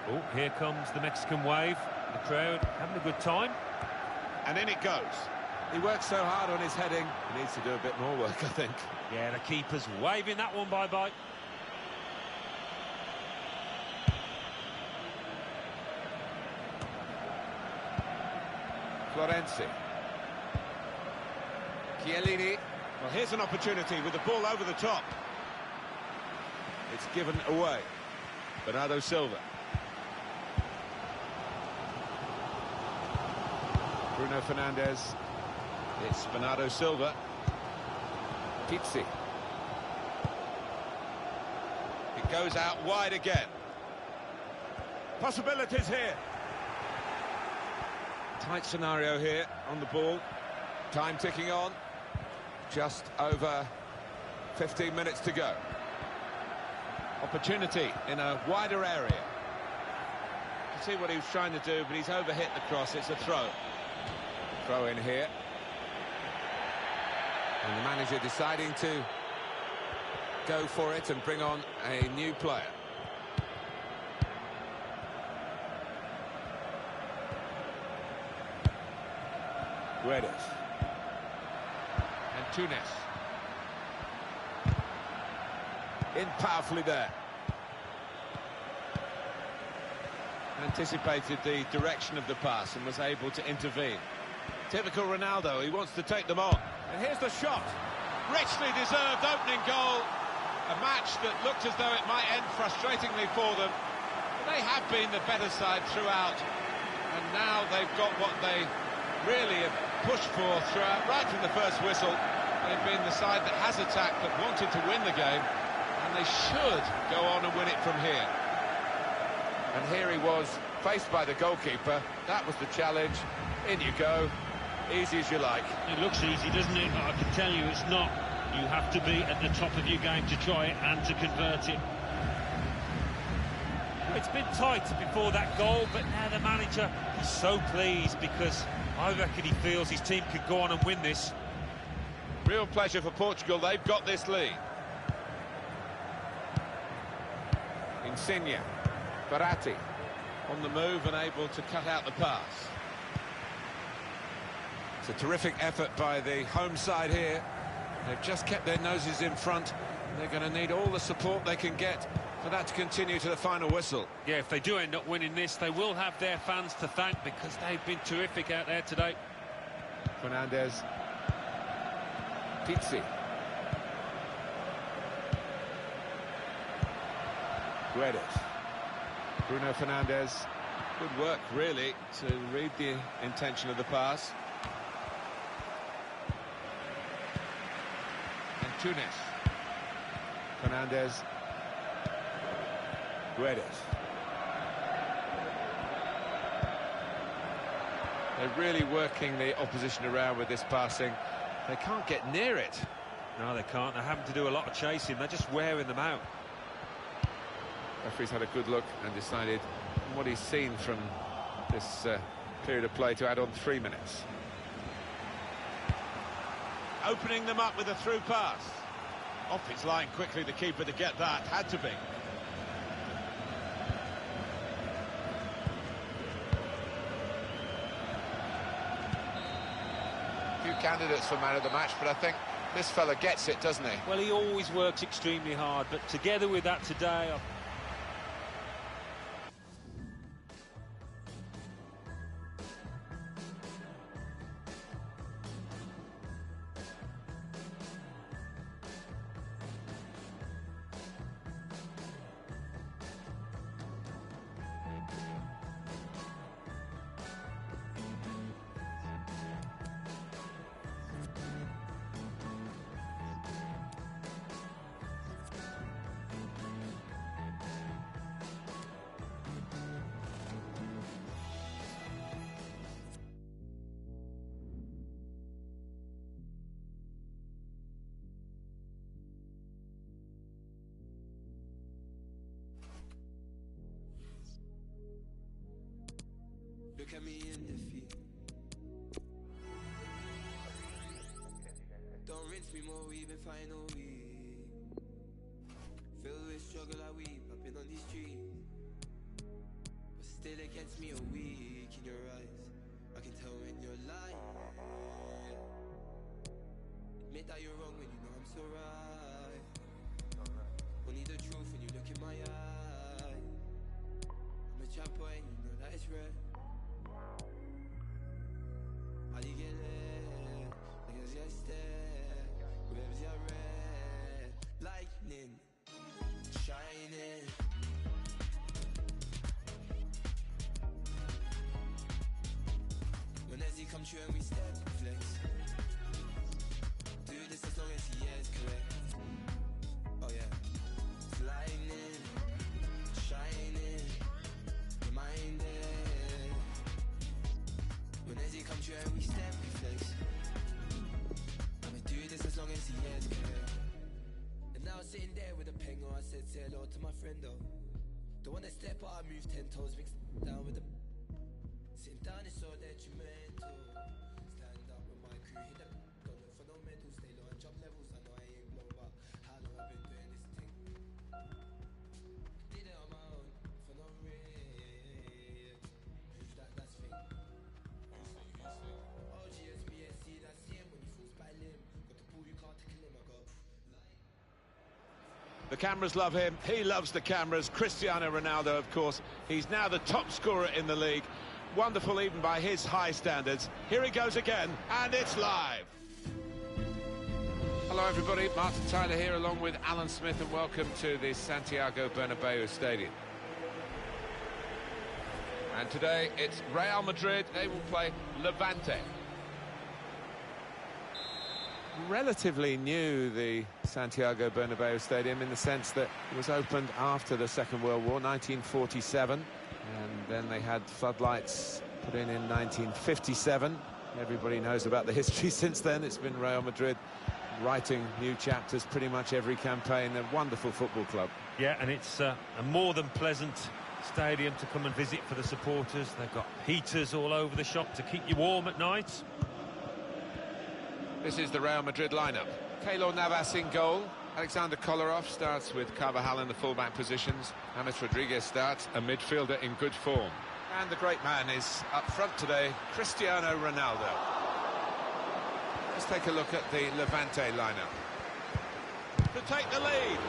Oh, here comes the Mexican wave. The crowd having a good time. And in it goes. He works so hard on his heading. He needs to do a bit more work, I think. Yeah, the keeper's waving that one bye-bye. Florenzi. Chiellini. Well, here's an opportunity with the ball over the top. It's given away. Bernardo Silva. Bruno Fernandes. It's Bernardo Silva. Pizzi. It goes out wide again. Possibilities here. Tight scenario here on the ball. Time ticking on. Just over 15 minutes to go. Opportunity in a wider area. You see what he was trying to do, but he's overhit the cross. It's a throw. Throw in here. And the manager deciding to go for it and bring on a new player. Guedes. And Tunes. In powerfully there. Anticipated the direction of the pass and was able to intervene. Typical Ronaldo, he wants to take them on. And here's the shot. Richly deserved opening goal. A match that looked as though it might end frustratingly for them. But they have been the better side throughout. And now they've got what they really have pushed for throughout, right from the first whistle. They've been the side that has attacked, but wanted to win the game. And they should go on and win it from here. And here he was, faced by the goalkeeper. That was the challenge. In you go. Easy as you like. It looks easy, doesn't it? But I can tell you it's not. You have to be at the top of your game to try it and to convert it. It's been tight before that goal, but now the manager is so pleased because I reckon he feels his team could go on and win this. Real pleasure for Portugal. They've got this lead. Insigne. Verratti. On the move and able to cut out the pass. It's a terrific effort by the home side here. They've just kept their noses in front. They're going to need all the support they can get for that to continue to the final whistle. Yeah, if they do end up winning this, they will have their fans to thank because they've been terrific out there today. Fernandes. Pizzi. Guedes. Bruno Fernandes. Good work, really, to read the intention of the pass. And Tunes. Fernandes. Guedes. They're really working the opposition around with this passing. They can't get near it. No, they can't. They're having to do a lot of chasing. They're just wearing them out. Referee's had a good look and decided what he's seen from this period of play to add on 3 minutes. Opening them up with a through pass. Off his line quickly, the keeper to get that. Had to be. candidates for man of the match, but I think this fella gets it, doesn't he? Well, he always works extremely hard, but together with that today... Look at me in defeat. Don't rinse me more, we've been fine all week. Filled with struggle I weep, I've been on these streets. But still it gets me a week in your eyes. I can tell when you're lying. Admit that you're wrong when you know I'm so right. Only the truth when you look in my eye. I'm a champ boy and you know that it's rare. Lightning shining. When as he come true and we step flex. Do this as long as he is correct. Oh yeah. It's lightning shining. Reminded. When as he come true and we step flex. I'ma do this as long as he is correct. And now sitting there with a pengo, I said say hello to my friend though. The one that step out, I move 10 toes, mix down with the. Sitting down is so detrimental. Stand up with my crew, hit them. Don't look for no medals, stay low and jump levels. I know I ain't blown, but how long I've been doing this thing. Did it on my own, for no reason. Who's that's thing? OGS, BSC, that's him when he falls by limb. Got the ball, you can't tackle him, I go. The cameras love him, he loves the cameras. Cristiano Ronaldo, of course, he's now the top scorer in the league. Wonderful even by his high standards. Here he goes again, and it's live. Hello everybody, Martin Tyler here along with Alan Smith, and welcome to the Santiago Bernabeu Stadium. And today it's Real Madrid, they will play Levante. Relatively new, the Santiago Bernabeu Stadium, in the sense that it was opened after the Second World War, 1947, and then they had floodlights put in 1957. Everybody knows about the history since then. It's been Real Madrid writing new chapters pretty much every campaign. A wonderful football club. Yeah, and it's a more than pleasant stadium to come and visit for the supporters. They've got heaters all over the shop to keep you warm at night. This is the Real Madrid lineup. Keylor Navas in goal. Alexander Kolarov starts with Carvajal in the fullback positions. James Rodriguez starts, a midfielder in good form. And the great man is up front today, Cristiano Ronaldo. Let's take a look at the Levante lineup. To take the lead.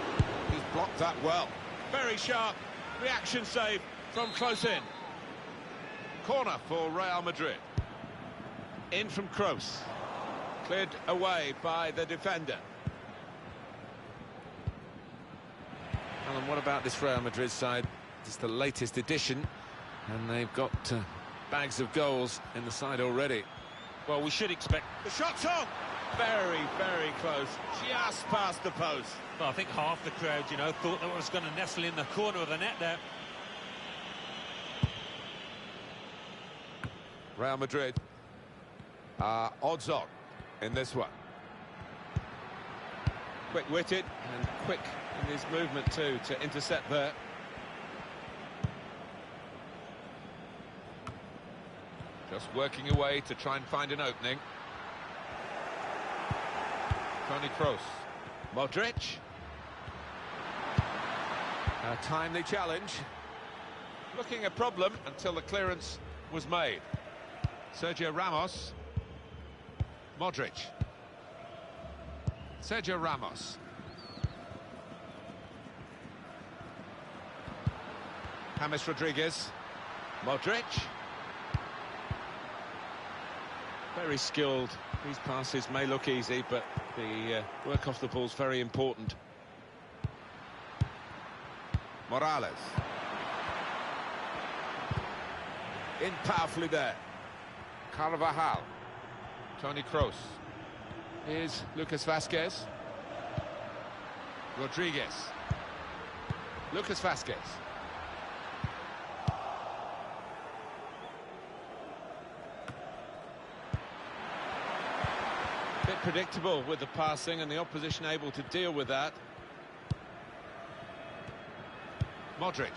He's blocked that well. Very sharp. Reaction save from close in. Corner for Real Madrid. In from Kroos. Cleared away by the defender. And what about this Real Madrid side? It's the latest edition, and they've got bags of goals in the side already. Well, we should expect... The shot's on! Very, very close. Just past the post. Well, I think half the crowd, you know, thought that was going to nestle in the corner of the net there. Real Madrid are odds on in this one. Quick-witted and quick in his movement too to intercept there. Just working away to try and find an opening. Toni Kroos. Modric. A timely challenge. Looking a problem until the clearance was made. Sergio Ramos. Modric. Sergio Ramos. James Rodriguez. Modric. Very skilled. These passes may look easy, but the work off the ball is very important. Morales. In powerfully there. Carvajal. Toni Kroos. Here's Lucas Vazquez. Rodriguez. Lucas Vazquez. Bit predictable with the passing and the opposition able to deal with that. Modric.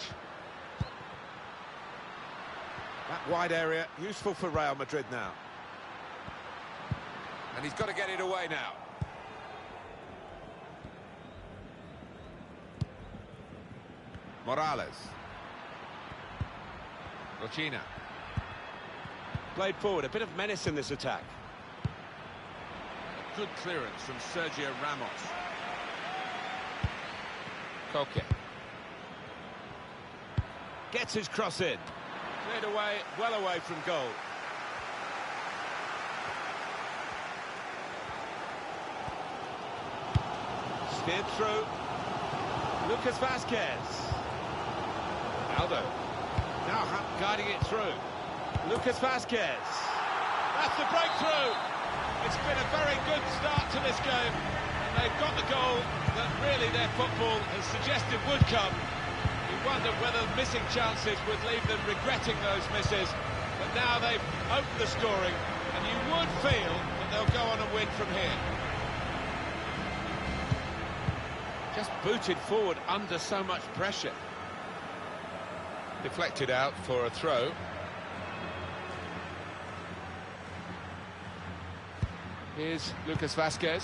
That wide area, useful for Real Madrid now. And he's got to get it away now. Morales. Rochina. Played forward, a bit of menace in this attack. Good clearance from Sergio Ramos. Koke. Gets his cross in. Cleared away, well away from goal. Steered through. Lucas Vazquez. Aldo. Now guiding it through. Lucas Vazquez. That's the breakthrough. It's been a very good start to this game. And they've got the goal that really their football has suggested would come. You wonder whether missing chances would leave them regretting those misses. But now they've opened the scoring, and you would feel that they'll go on and win from here. Just booted forward under so much pressure. Deflected out for a throw. Here's Lucas Vazquez.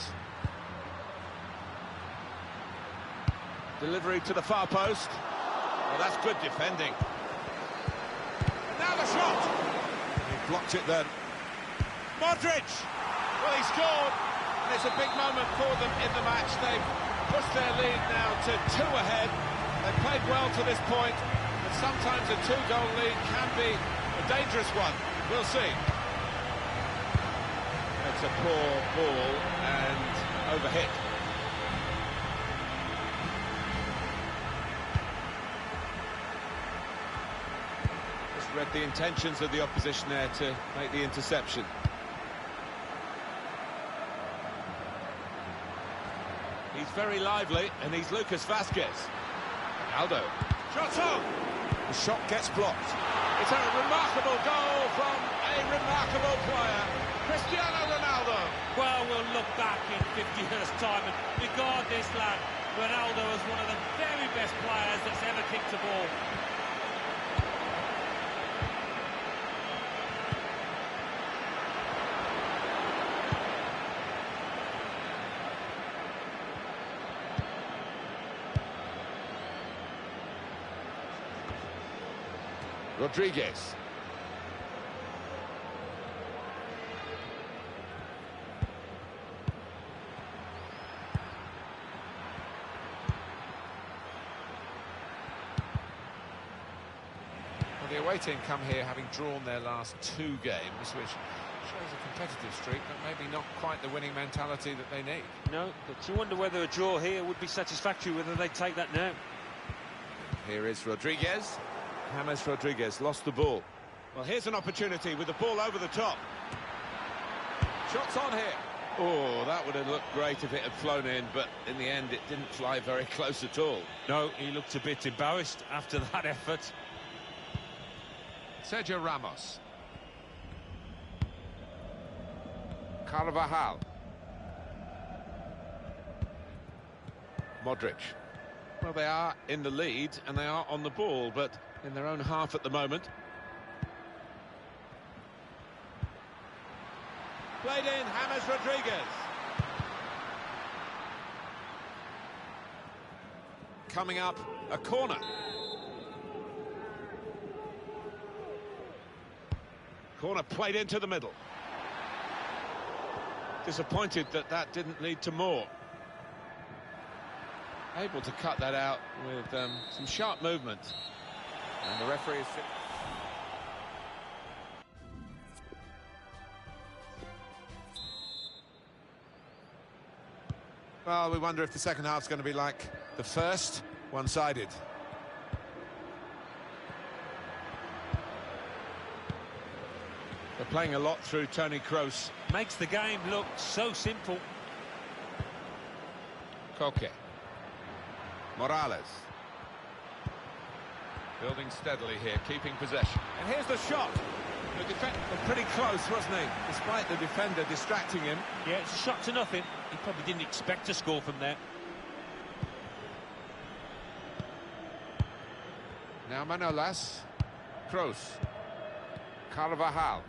Delivery to the far post. Well, that's good defending. And now the shot! He blocked it then. Modric! Well, he scored, and it's a big moment for them in the match. They've pushed their lead now to 2 ahead. They've played well to this point, but sometimes a 2-goal lead can be a dangerous one. We'll see. It's a poor ball and overhit. Just read the intentions of the opposition there to make the interception. He's very lively, and he's Lucas Vazquez. Aldo. Shot on! The shot gets blocked. It's a remarkable goal from a remarkable player, Cristiano Ronaldo. Well, we'll look back in 50 years' time and regard this lad, Ronaldo, as one of the very best players that's ever kicked a ball. Rodriguez. Well, the away team come here having drawn their last 2 games, which shows a competitive streak, but maybe not quite the winning mentality that they need. No, but you wonder whether a draw here would be satisfactory, whether they take that now. Here is Rodriguez. James Rodriguez lost the ball. Well, here's an opportunity with the ball over the top. Shots on here. Oh, that would have looked great if it had flown in, but in the end it didn't fly very close at all. No, he looked a bit embarrassed after that effort. Sergio Ramos. Carvajal. Modric. Well, they are in the lead and they are on the ball, but in their own half at the moment. Played in, James Rodriguez. Coming up, a corner. Corner played into the middle. Disappointed that that didn't lead to more. Able to cut that out with some sharp movement. And the referee is... Well, we wonder if the second half's going to be like the first, one-sided. They're playing a lot through Toni Kroos. Makes the game look so simple. Koke. Morales. Building steadily here, keeping possession. And here's the shot. The defender was pretty close, wasn't he? Despite the defender distracting him. Yeah, it's a shot to nothing. He probably didn't expect to score from there. Now Manolas. Kroos. Carvajal.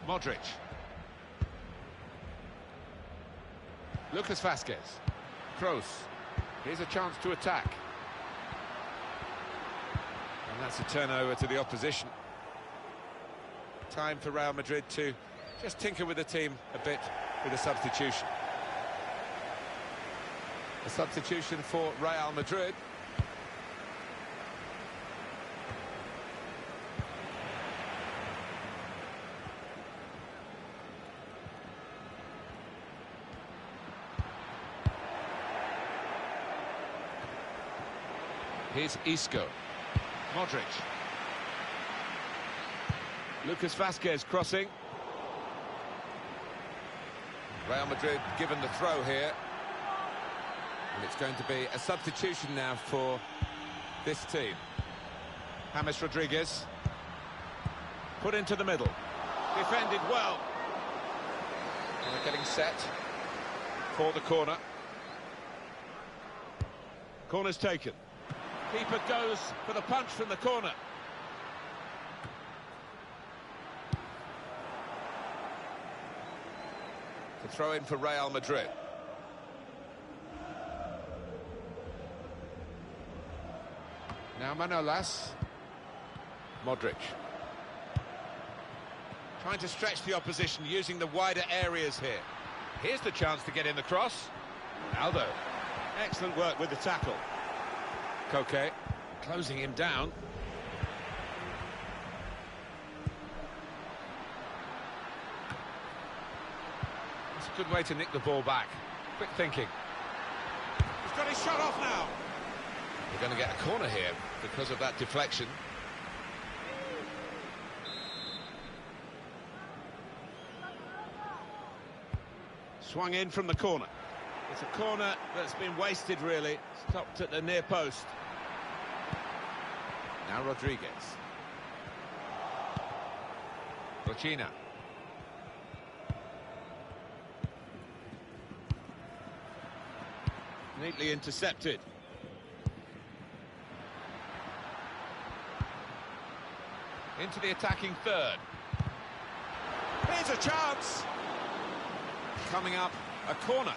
Modric. Lucas Vázquez. Kroos. Here's a chance to attack. And that's a turnover to the opposition. Time for Real Madrid to just tinker with the team a bit with a substitution. A substitution for Real Madrid. Here's Isco. Modric. Lucas Vázquez crossing. Real Madrid given the throw here. And it's going to be a substitution now for this team. James Rodriguez. Put into the middle. Defended well. And they're getting set For the corner. Corner's taken. Keeper goes for the punch from the corner. to throw in for Real Madrid. Now Manolas. Modric. Trying to stretch the opposition, using the wider areas here. Here's the chance to get in the cross. Aldo. Excellent work with the tackle. Koke. Closing him down. It's a good way to nick the ball back. Quick thinking. He's got his shot off now. We're going to get a corner here because of that deflection. Swung in from the corner. It's a corner that's been wasted, really. Stopped at the near post. Now Rodriguez. Rochina. Neatly intercepted. Into the attacking third. Here's a chance. Coming up, a corner.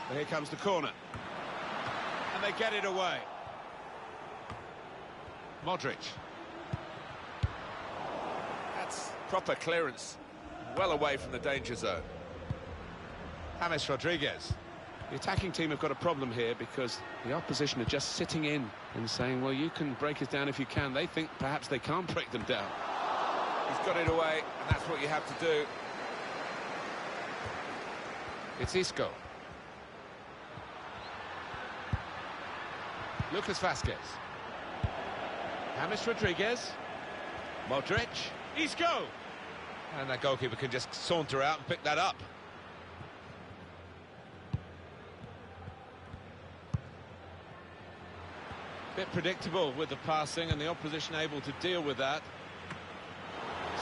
But here comes the corner. And they get it away. Modric. That's proper clearance. Well away from the danger zone. James Rodriguez. The attacking team have got a problem here because the opposition are just sitting in and saying, well, you can break us down if you can. They think perhaps they can't break them down. He's got it away, and that's what you have to do. It's Isco. Lucas Vázquez. James Rodriguez. Modric. Isco. And that goalkeeper can just saunter out and pick that up. Bit predictable with the passing and the opposition able to deal with that.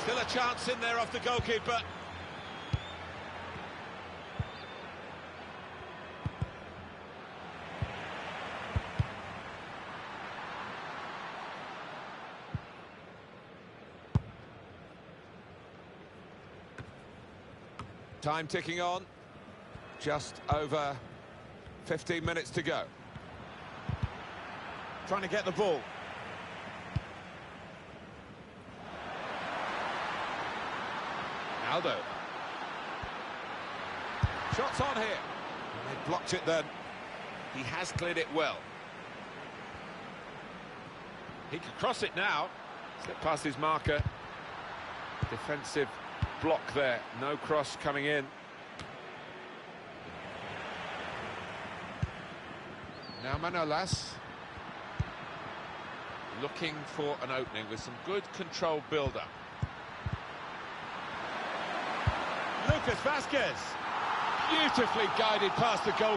Still a chance in there off the goalkeeper. Time ticking on. Just over 15 minutes to go. Trying to get the ball. Aldo. Shots on here. And they blocked it then. He has cleared it well. He can cross it now. Slip past his marker. Defensive block there. No cross coming in. Now Manolas. Looking for an opening with some good controlled build-up. Lucas Vasquez. Beautifully guided past the goal.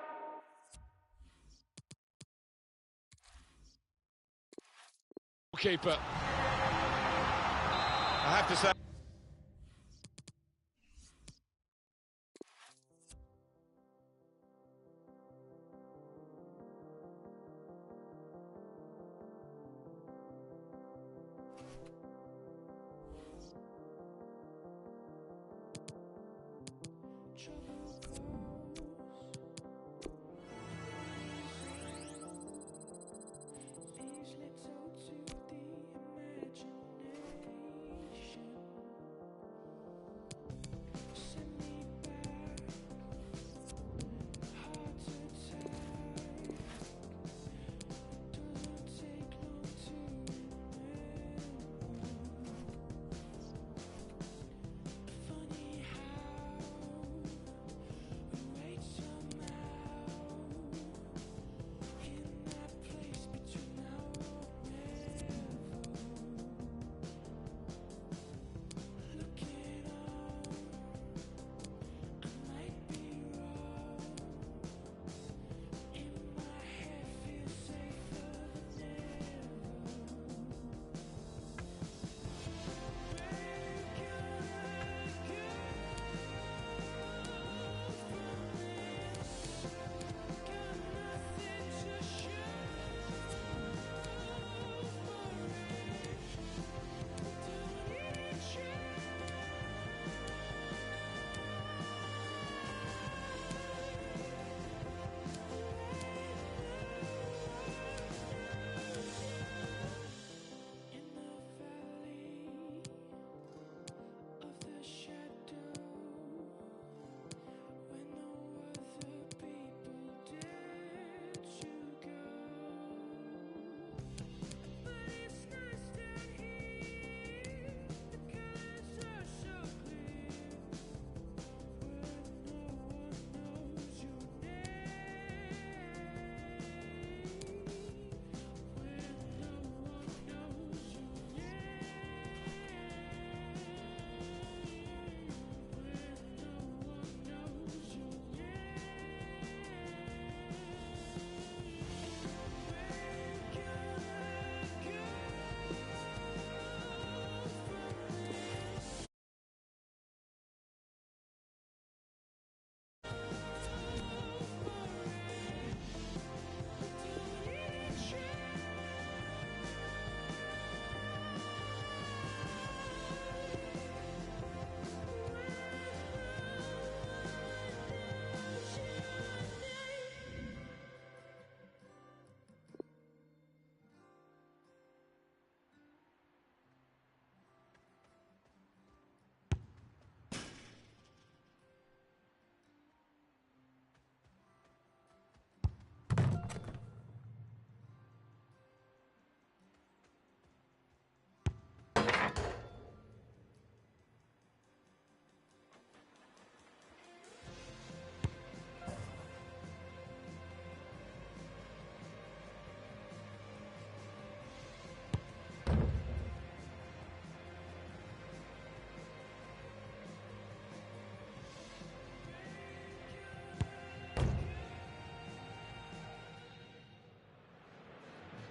Keeper. I have to say.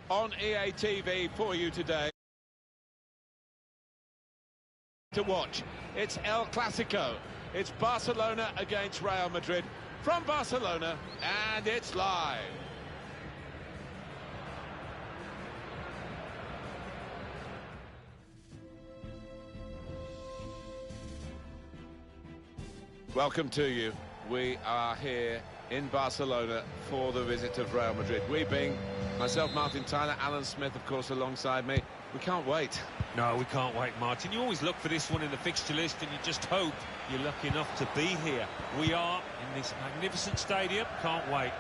On EA TV for you today to watch. It's El Clasico. It's Barcelona against Real Madrid from Barcelona, and it's live. Welcome to you. we are here in Barcelona for the visit of Real Madrid. We being myself, Martin Tyler, Alan Smith, of course, alongside me. We can't wait. No, we can't wait, Martin. You always look for this one in the fixture list and you just hope you're lucky enough to be here. We are in this magnificent stadium. Can't wait.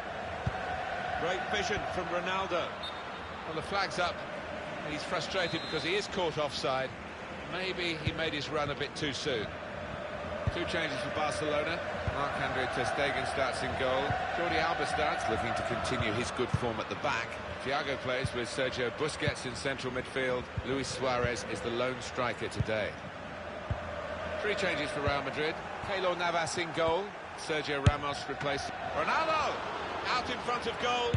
Great vision from Ronaldo. Well, the flag's up. He's frustrated because he is caught offside. Maybe he made his run a bit too soon. Two changes for Barcelona. Marc-Andre ter Stegen starts in goal. Jordi Alba starts, looking to continue his good form at the back. Thiago plays with Sergio Busquets in central midfield. Luis Suarez is the lone striker today. Three changes for Real Madrid. Keylor Navas in goal. Sergio Ramos replaced Ronaldo out in front of goal.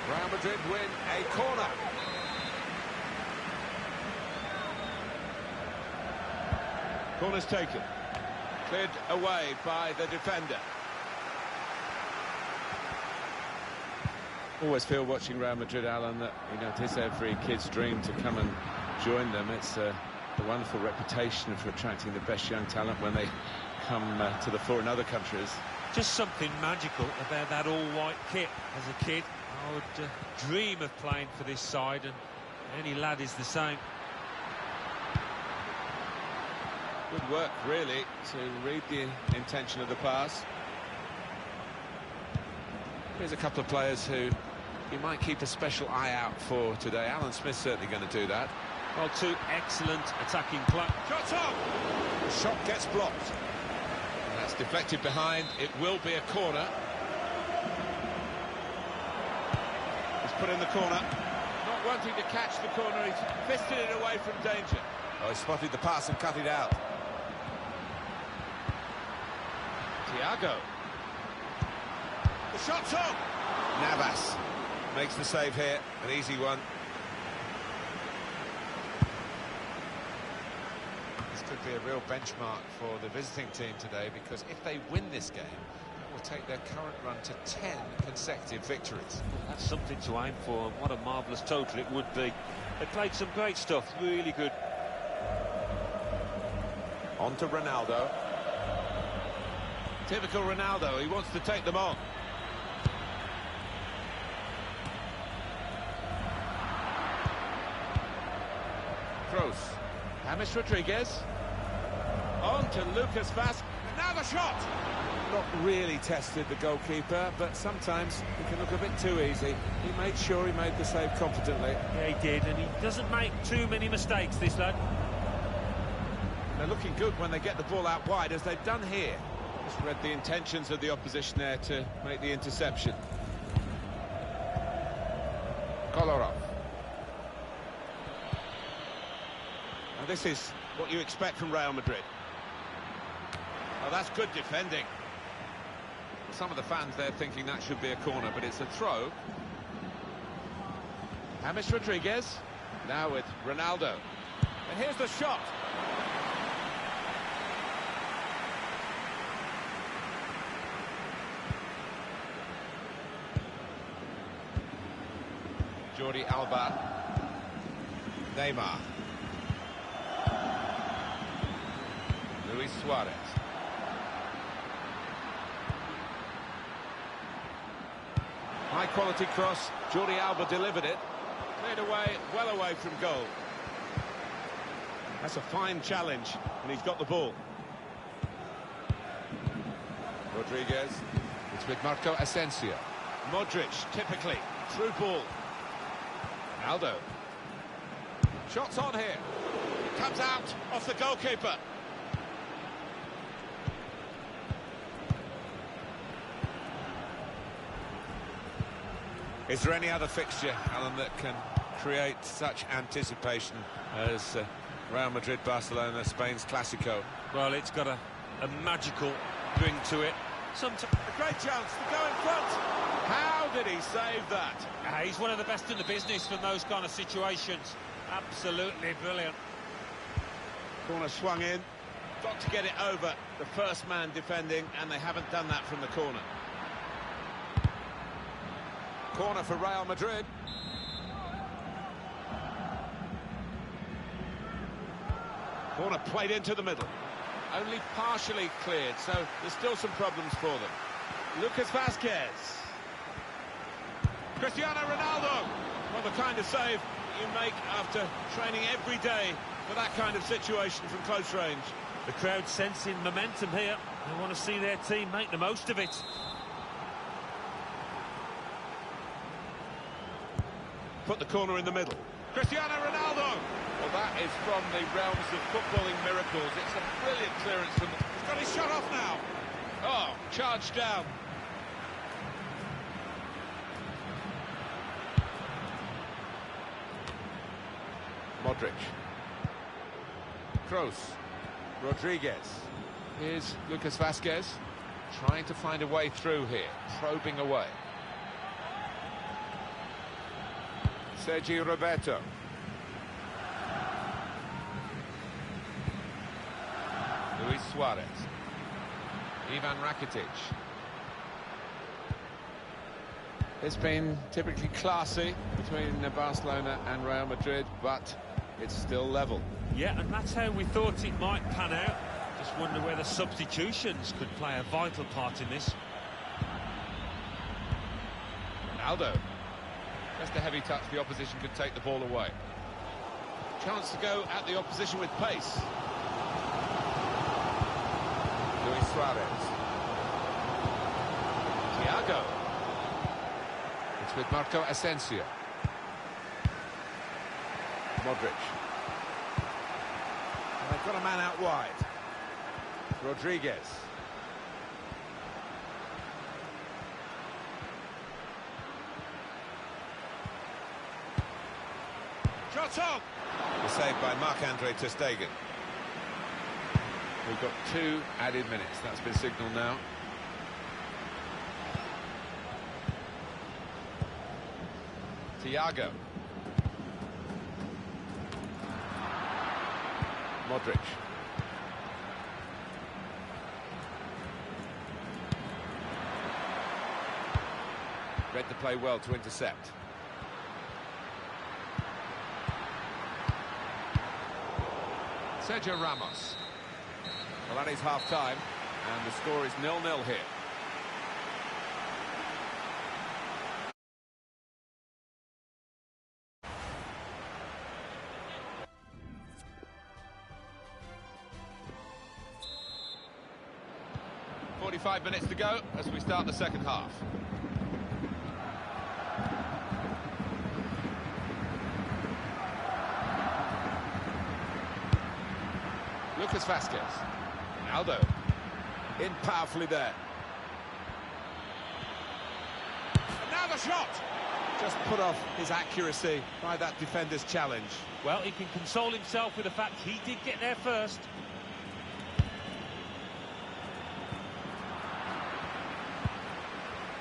Real Madrid win a corner. Corner's taken. Cleared away by the defender. Always feel watching Real Madrid, Alan, that it is every kid's dream to come and join them. It's a wonderful reputation for attracting the best young talent when they come to the fore in other countries. Just something magical about that all-white kit. As a kid, I would dream of playing for this side, and any lad is the same. Good work, really, to read the intention of the pass. Here's a couple of players who you might keep a special eye out for today. Alan Smith's certainly going to do that. Well, two excellent attacking play. Shot on! The shot gets blocked. And that's deflected behind. It will be a corner. He's put in the corner. Not wanting to catch the corner, he's fisted it away from danger. Oh, he spotted the pass and cut it out. Thiago. The shot's on! Navas makes the save here, an easy one. This could be a real benchmark for the visiting team today, because if they win this game, it will take their current run to 10 consecutive victories. That's something to aim for, and what a marvellous total it would be. They played some great stuff, really good. On to Ronaldo. Typical Ronaldo, he wants to take them on. Kroos. James Rodriguez. On to Lucas Vaz. Now the shot! Not really tested the goalkeeper, but sometimes he can look a bit too easy. He made sure he made the save confidently. Yeah, he did, and he doesn't make too many mistakes, this lad. They're looking good when they get the ball out wide, as they've done here. Just read the intentions of the opposition there to make the interception. Kolarov. And this is what you expect from Real Madrid. Oh, that's good defending. Some of the fans there thinking that should be a corner, but it's a throw. James Rodriguez. Now with Ronaldo. And here's the shot. Jordi Alba. Neymar. Luis Suarez. High quality cross. Jordi Alba delivered it. Cleared away, well away from goal. That's a fine challenge, and he's got the ball. Rodriguez. It's with Marco Asensio. Modric, typically, through ball. Aldo. Shots on here. Comes out off the goalkeeper. Is there any other fixture, Alan, that can create such anticipation as Real Madrid-Barcelona, Spain's Clásico? Well, it's got a magical ring to it. A great chance to go in front. How did he save that? He's one of the best in the business from those kind of situations. Absolutely brilliant. Corner swung in. Got to get it over the first man defending, and they haven't done that from the corner. Corner for Real Madrid. Corner played into the middle. only partially cleared, so there's still some problems for them. Lucas Vazquez. Cristiano Ronaldo. Well, the kind of save you make after training every day for that kind of situation from close range. The crowd sensing momentum here. They want to see their team make the most of it. Put the corner in the middle. Cristiano Ronaldo. Well, that is from the realms of footballing miracles. It's a brilliant clearance from the... He's got his shot off now. Oh, charged down. Modric. Kroos. Rodriguez. Here's Lucas Vazquez, trying to find a way through here, probing away. Sergio Roberto. Luis Suarez. Ivan Rakitic. It's been typically classy between Barcelona and Real Madrid, but it's still level. Yeah, and that's how we thought it might pan out. Just wonder whether substitutions could play a vital part in this. Ronaldo. Just a heavy touch, the opposition could take the ball away. Chance to go at the opposition with pace. Luis Suarez. Thiago. It's with Marco Asensio. Modric. And they've got a man out wide. Rodriguez. Shot on! The save by Marc-Andre ter Stegen. We've got 2 added minutes. That's been signalled now. Thiago. Modric. Read the play well to intercept. Sergio Ramos. Well, that is half-time, and the score is 0-0 here. "45 minutes to go as we start the second half. Lucas Vazquez. Ronaldo. In powerfully there. And now the shot! Just put off his accuracy by that defender's challenge. Well, he can console himself with the fact he did get there first.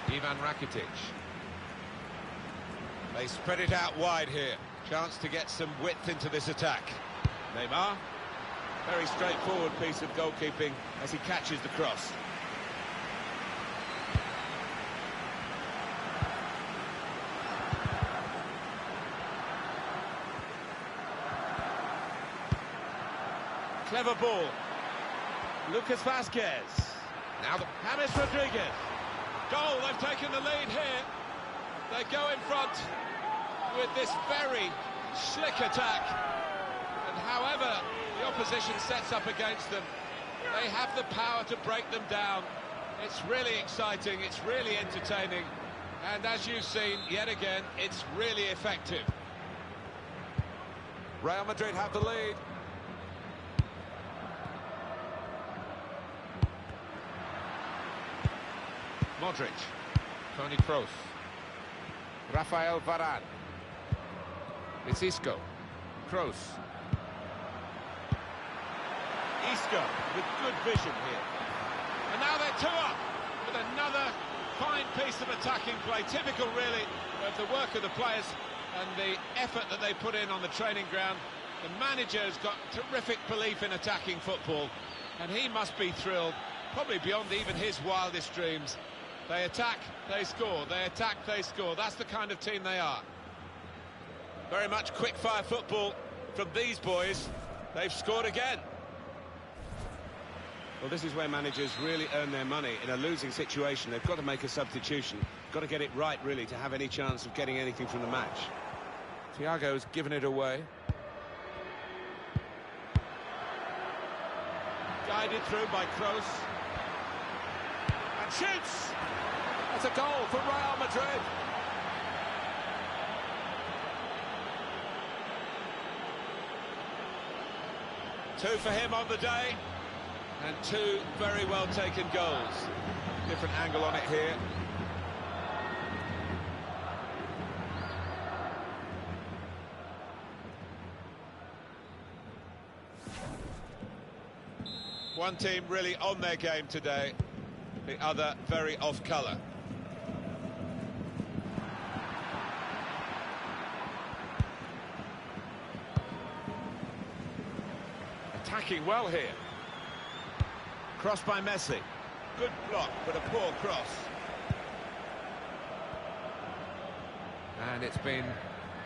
Ivan Rakitic. They spread it out wide here. Chance to get some width into this attack. Neymar. Very straightforward piece of goalkeeping as he catches the cross. Clever ball. Lucas Vazquez. Now the... James Rodriguez. Goal, they've taken the lead here. They go in front with this very slick attack. And however the opposition sets up against them, they have the power to break them down. It's really exciting, it's really entertaining, and as you've seen, yet again, it's really effective. Real Madrid have the lead. Modric. Toni Kroos. Rafael Varane. It's Isco. Kroos. Isco with good vision here. And now they're 2 up with another fine piece of attacking play. Typical, really, of the work of the players and the effort that they put in on the training ground. The manager's got terrific belief in attacking football, and he must be thrilled, probably beyond even his wildest dreams. They attack, they score. They attack, they score. That's the kind of team they are. Very much quick-fire football from these boys. They've scored again. Well, this is where managers really earn their money. In a losing situation, they've got to make a substitution. Got to get it right, really, to have any chance of getting anything from the match. Thiago's given it away. Guided through by Kroos. And shoots! That's a goal for Real Madrid. Two for him on the day. And two very well taken goals. Different angle on it here. One team really on their game today, the other very off colour. Attacking well here. Cross by Messi. Good block, but a poor cross. And it's been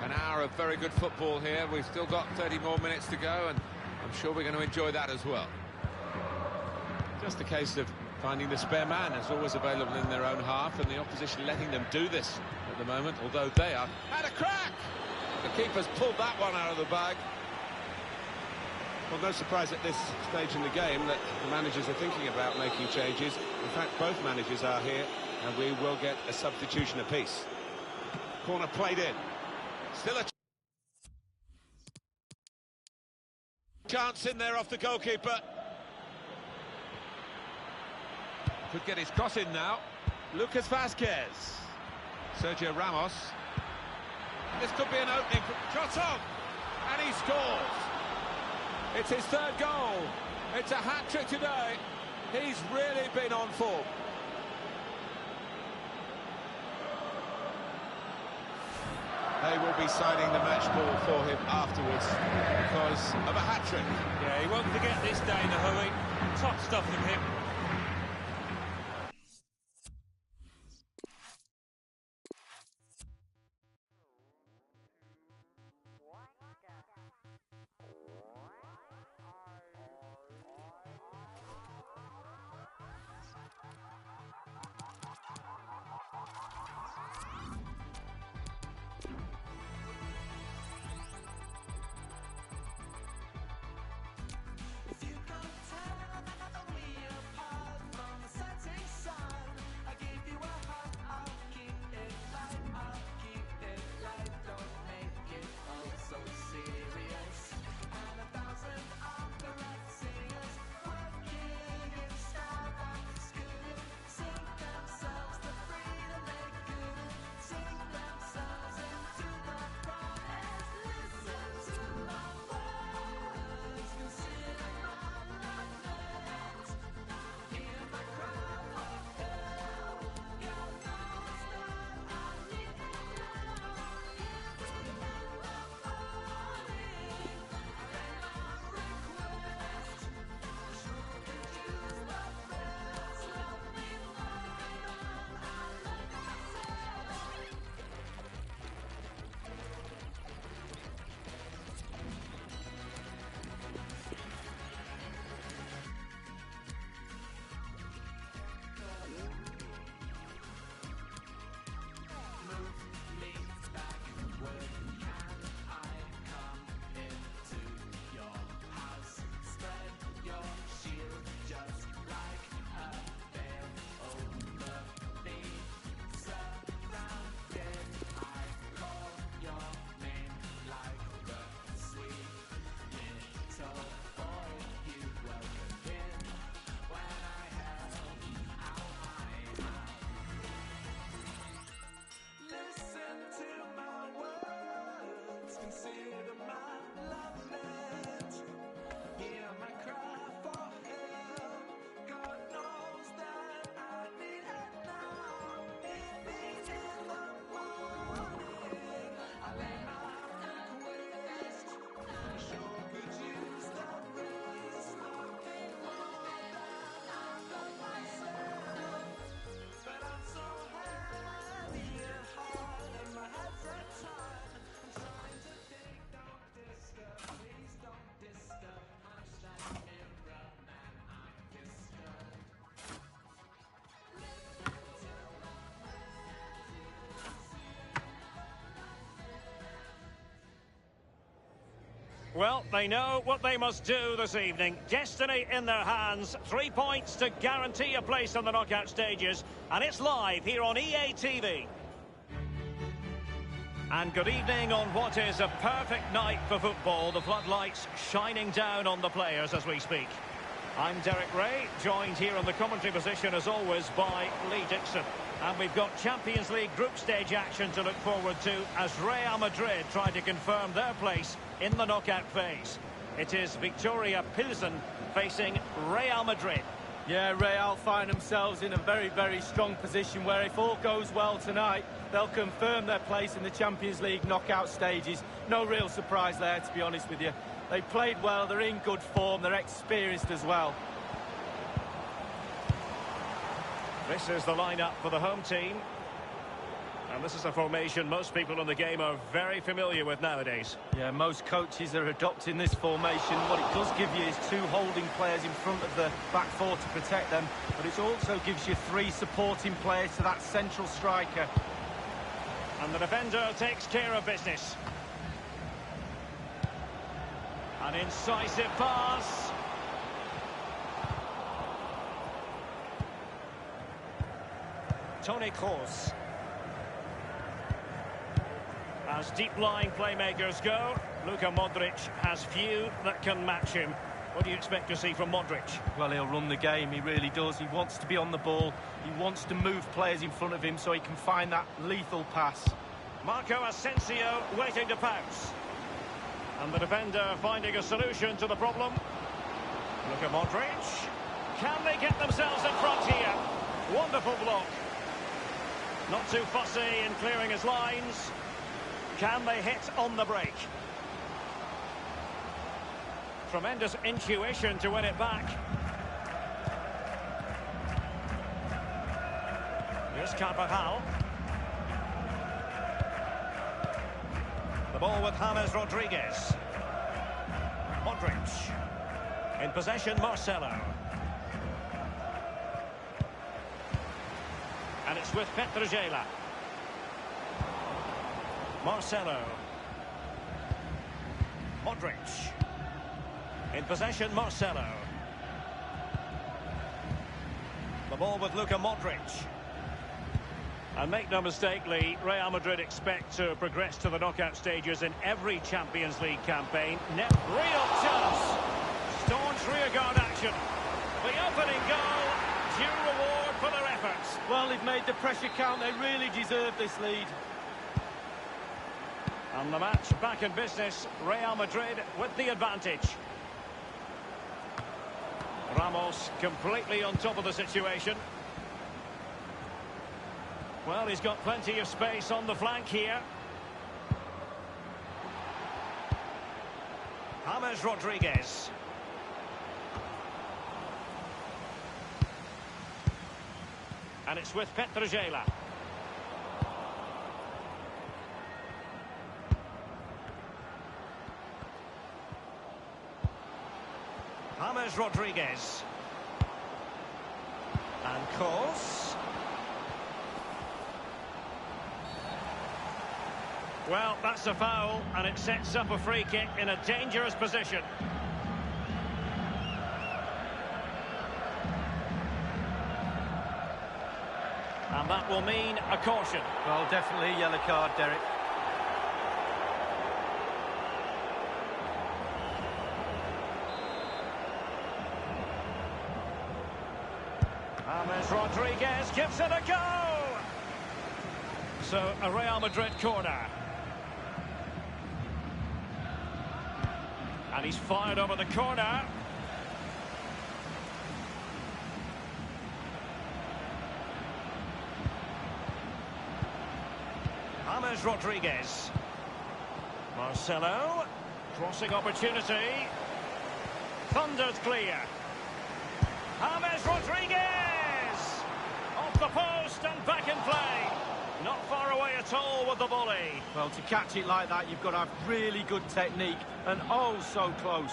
an hour of very good football here. We've still got 30 more minutes to go, and I'm sure we're going to enjoy that as well. Just a case of finding the spare man, as always available in their own half, and the opposition letting them do this at the moment, although they are... And a crack! The keeper's pulled that one out of the bag. Well, no surprise at this stage in the game that the managers are thinking about making changes. In fact, both managers are here, and we will get a substitution apiece. Corner played in. Still a chance in there off the goalkeeper. Could get his cross in now. Lucas Vazquez. Sergio Ramos. This could be an opening. Shot on! And he scores! It's his third goal. It's a hat-trick today. He's really been on form. They will be signing the match ball for him afterwards because of a hat-trick. Yeah, he won't forget this day in a hurry. Top stuff from him. Well, they know what they must do this evening. Destiny in their hands. 3 points to guarantee a place on the knockout stages. And it's live here on EA TV. And good evening on what is a perfect night for football. The floodlights shining down on the players as we speak. I'm Derek Ray, joined here on the commentary position as always by Lee Dixon. And we've got Champions League group stage action to look forward to as Real Madrid try to confirm their place in the knockout phase. It is Victoria Pilsen facing Real Madrid. Yeah, Real find themselves in a very, very strong position where if all goes well tonight, they'll confirm their place in the Champions League knockout stages. No real surprise there, to be honest with you. They played well, they're in good form, they're experienced as well. This is the lineup for the home team. And this is a formation most people in the game are very familiar with nowadays. Yeah, most coaches are adopting this formation. What it does give you is 2 holding players in front of the back 4 to protect them, but it also gives you 3 supporting players to that central striker. And the defender takes care of business. An incisive pass. Toni Kroos. As deep-lying playmakers go, Luka Modric has few that can match him. What do you expect to see from Modric? Well, he'll run the game, he really does. He wants to be on the ball. He wants to move players in front of him so he can find that lethal pass. Marco Asensio waiting to pounce. And the defender finding a solution to the problem. Luka Modric. Can they get themselves in front here? Wonderful block. Not too fussy in clearing his lines. Can they hit on the break? Tremendous intuition to win it back. Here's Carvajal. The ball with James Rodriguez. Modric. In possession, Marcelo. And it's with Petragela. Marcelo. Modric. In possession, Marcelo. The ball with Luka Modric. And make no mistake, Lee, Real Madrid expect to progress to the knockout stages in every Champions League campaign. Real chance. Staunch rearguard action. The opening goal. Due reward for their efforts. Well, they've made the pressure count. They really deserve this lead. And the match back in business. Real Madrid with the advantage. Ramos completely on top of the situation. Well, he's got plenty of space on the flank here. James Rodriguez. And it's with Petragela. James Rodriguez. And Kroos. Well, that's a foul, and it sets up a free kick in a dangerous position. And that will mean a caution. Well, definitely a yellow card, Derek. James Rodriguez gives it a go! So, a Real Madrid corner. And he's fired over the corner. James Rodriguez. Marcelo. Crossing opportunity. Thundered clear. James Rodriguez! Off the post and back in play. Not far away at all with the volley. Well, to catch it like that, you've got to have really good technique. And oh, so close.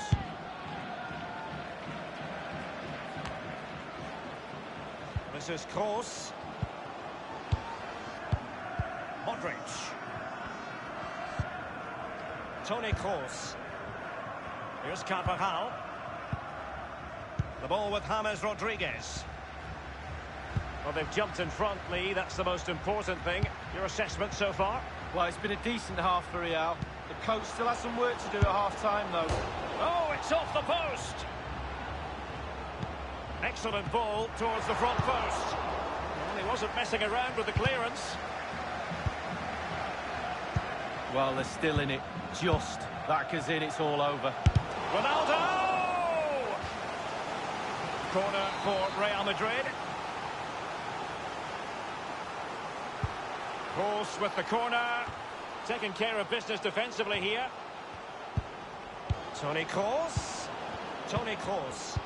This is Kroos. Modric. Toni Kroos. Here's Carvajal. The ball with James Rodriguez. Well, they've jumped in front, Lee. That's the most important thing. Your assessment so far? Well, it's been a decent half for Real. The coach still has some work to do at half-time, though. Oh, it's off the post. Excellent ball towards the front post. Well, he wasn't messing around with the clearance. Well, they're still in it. Just. That goes in, it's all over. Ronaldo! Corner for Real Madrid. Kroos with the corner. Taking care of business defensively here. Toni Kroos. Toni Kroos.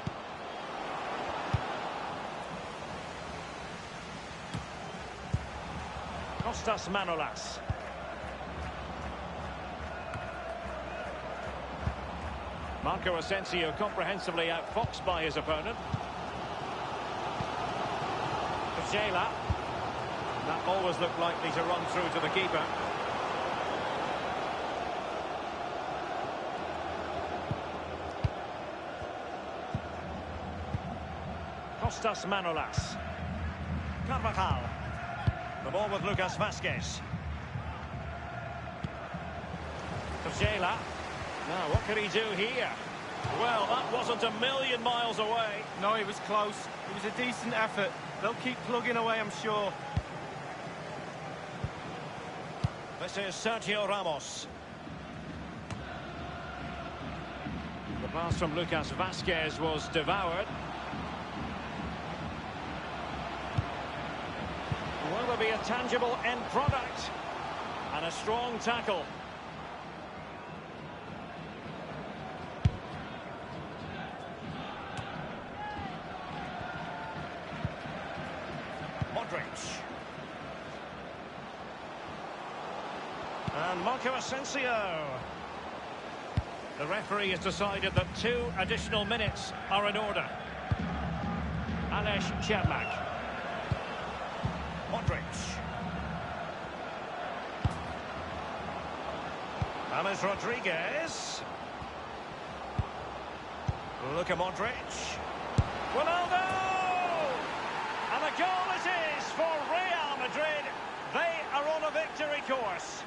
Kostas Manolas. Marco Asensio comprehensively outfoxed by his opponent. Jayla. That always looked likely to run through to the keeper. Kostas Manolas. Carvajal. The ball with Lucas Vázquez. Jayla. Now, what could he do here? Well, that wasn't a million miles away. No, it was close. It was a decent effort. They'll keep plugging away, I'm sure. This is Sergio Ramos. The pass from Lucas Vázquez was devoured. Will there be a tangible end product? And a strong tackle. And Marco Asensio. The referee has decided that 2 additional minutes are in order. Aleš Čermák. Modric. James Rodriguez. Luka Modric. Ronaldo! And a goal it is for Real Madrid. They are on a victory course.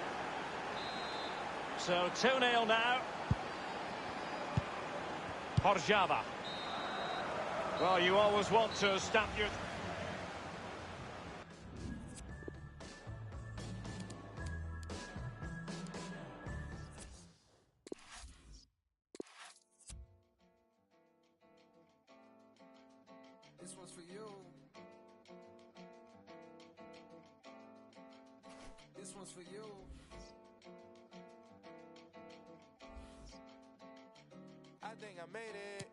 So 2-0 now. Horjava. Well, you always want to stamp your... This one's for you. This one's for you. I think I made it.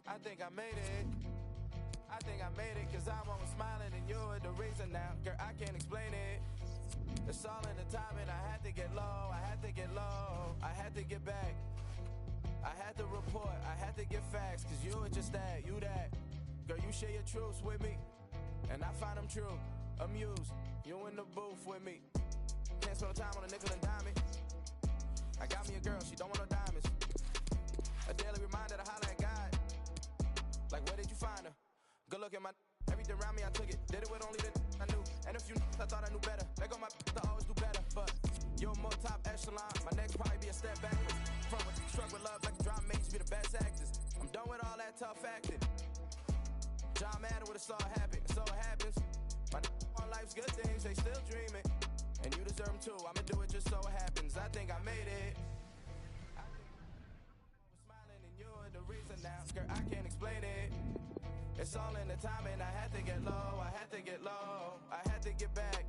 I think I made it. I think I made it, cause I'm always smiling and you're the reason now. Girl, I can't explain it. It's all in the timing. I had to get low, I had to get low, I had to get back. I had to report, I had to get facts, cause you were just that, you that. Girl, you share your truths with me, and I find them true. Amused, you in the booth with me. Can't spend no time on a nickel and dime it. I got me a girl, she don't want no diamonds. A daily reminder to holler at God. Like, where did you find her? Good look at my... Everything around me, I took it. Did it with only the I knew. And a few I thought I knew better. They go my to always do better. But you're more top echelon. My next probably be a step backwards. Front with struck with love like a drama makes be the best actors. I'm done with all that tough acting. John Madden with a saw happen. So it happens. My on life's good things, they still dreaming. And you deserve them too. I'ma do it just so it happens. I think I made it. I was smiling and you're the reason now. Skirt, I can't explain it. It's all in the timing. I had to get low, I had to get low, I had to get back.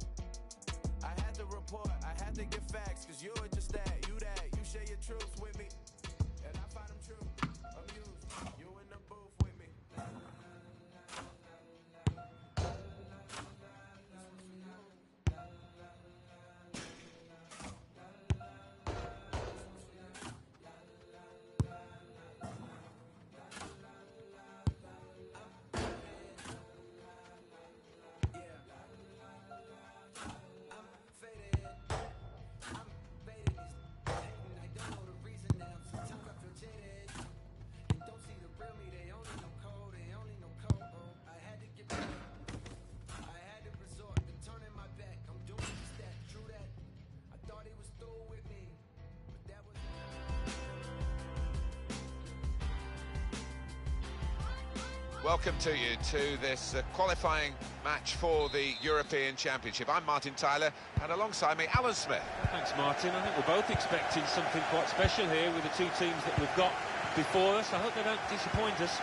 I had to report, I had to get facts, cause you were just that, you share your truths with me, and I find them true. Amused, you in the booth with me. welcome to you to this qualifying match for the European Championship. I'm Martin Tyler, and alongside me, Alan Smith. Thanks, Martin. I think we're both expecting something quite special here with the two teams that we've got before us. I hope they don't disappoint us.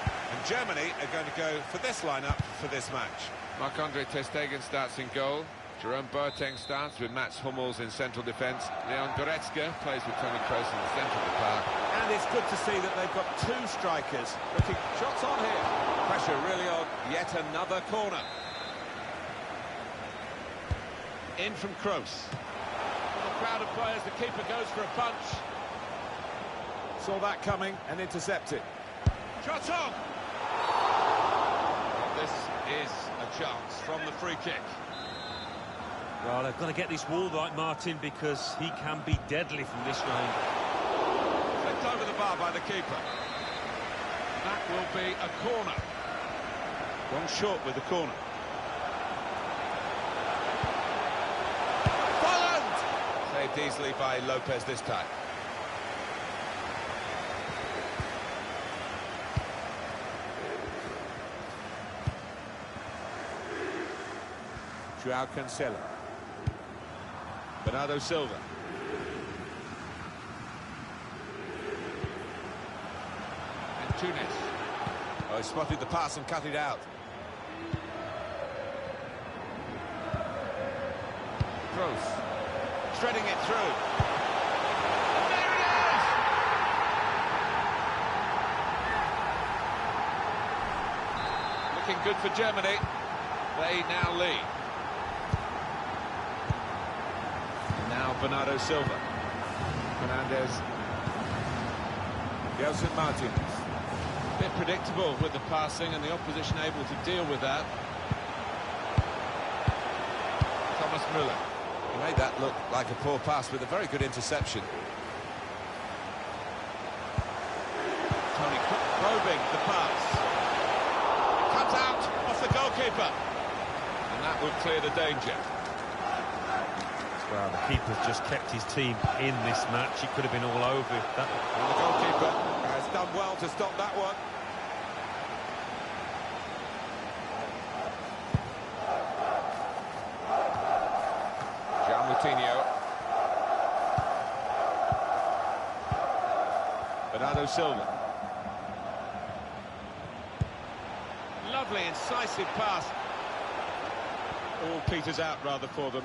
And Germany are going to go for this lineup for this match. Marc-Andre ter Stegen starts in goal. Jerome Boateng starts with Mats Hummels in central defence. Leon Goretzka plays with Toni Kroos in the centre of the park. And it's good to see that they've got two strikers looking. Shots on here. Pressure really on. Yet another corner. In from Kroos. From the crowd of players, the keeper goes for a punch. Saw that coming and intercepted. Shot on! This is a chance from the free kick. Well, they've got to get this wall right, Martin, because he can be deadly from this range. Flicked over the bar by the keeper. That will be a corner. Gone short with the corner. Bolland! Saved easily by Lopez this time. Joao Cancelo. Bernardo Silva. And Tunis. Oh, he spotted the pass and cut it out. Kroos. Threading it through. There it is! Looking good for Germany. They now lead. Now Bernardo Silva. Fernandez. Gelson Martins. A bit predictable with the passing and the opposition able to deal with that. Thomas Müller. He made that look like a poor pass with a very good interception. Tony probing the pass. Cut out off the goalkeeper. And that would clear the danger. Well, the keeper's just kept his team in this match. He could have been all over if that. And the goalkeeper has done well to stop that one. João Moutinho. Bernardo Silva. Lovely, incisive pass. All peters out rather for them.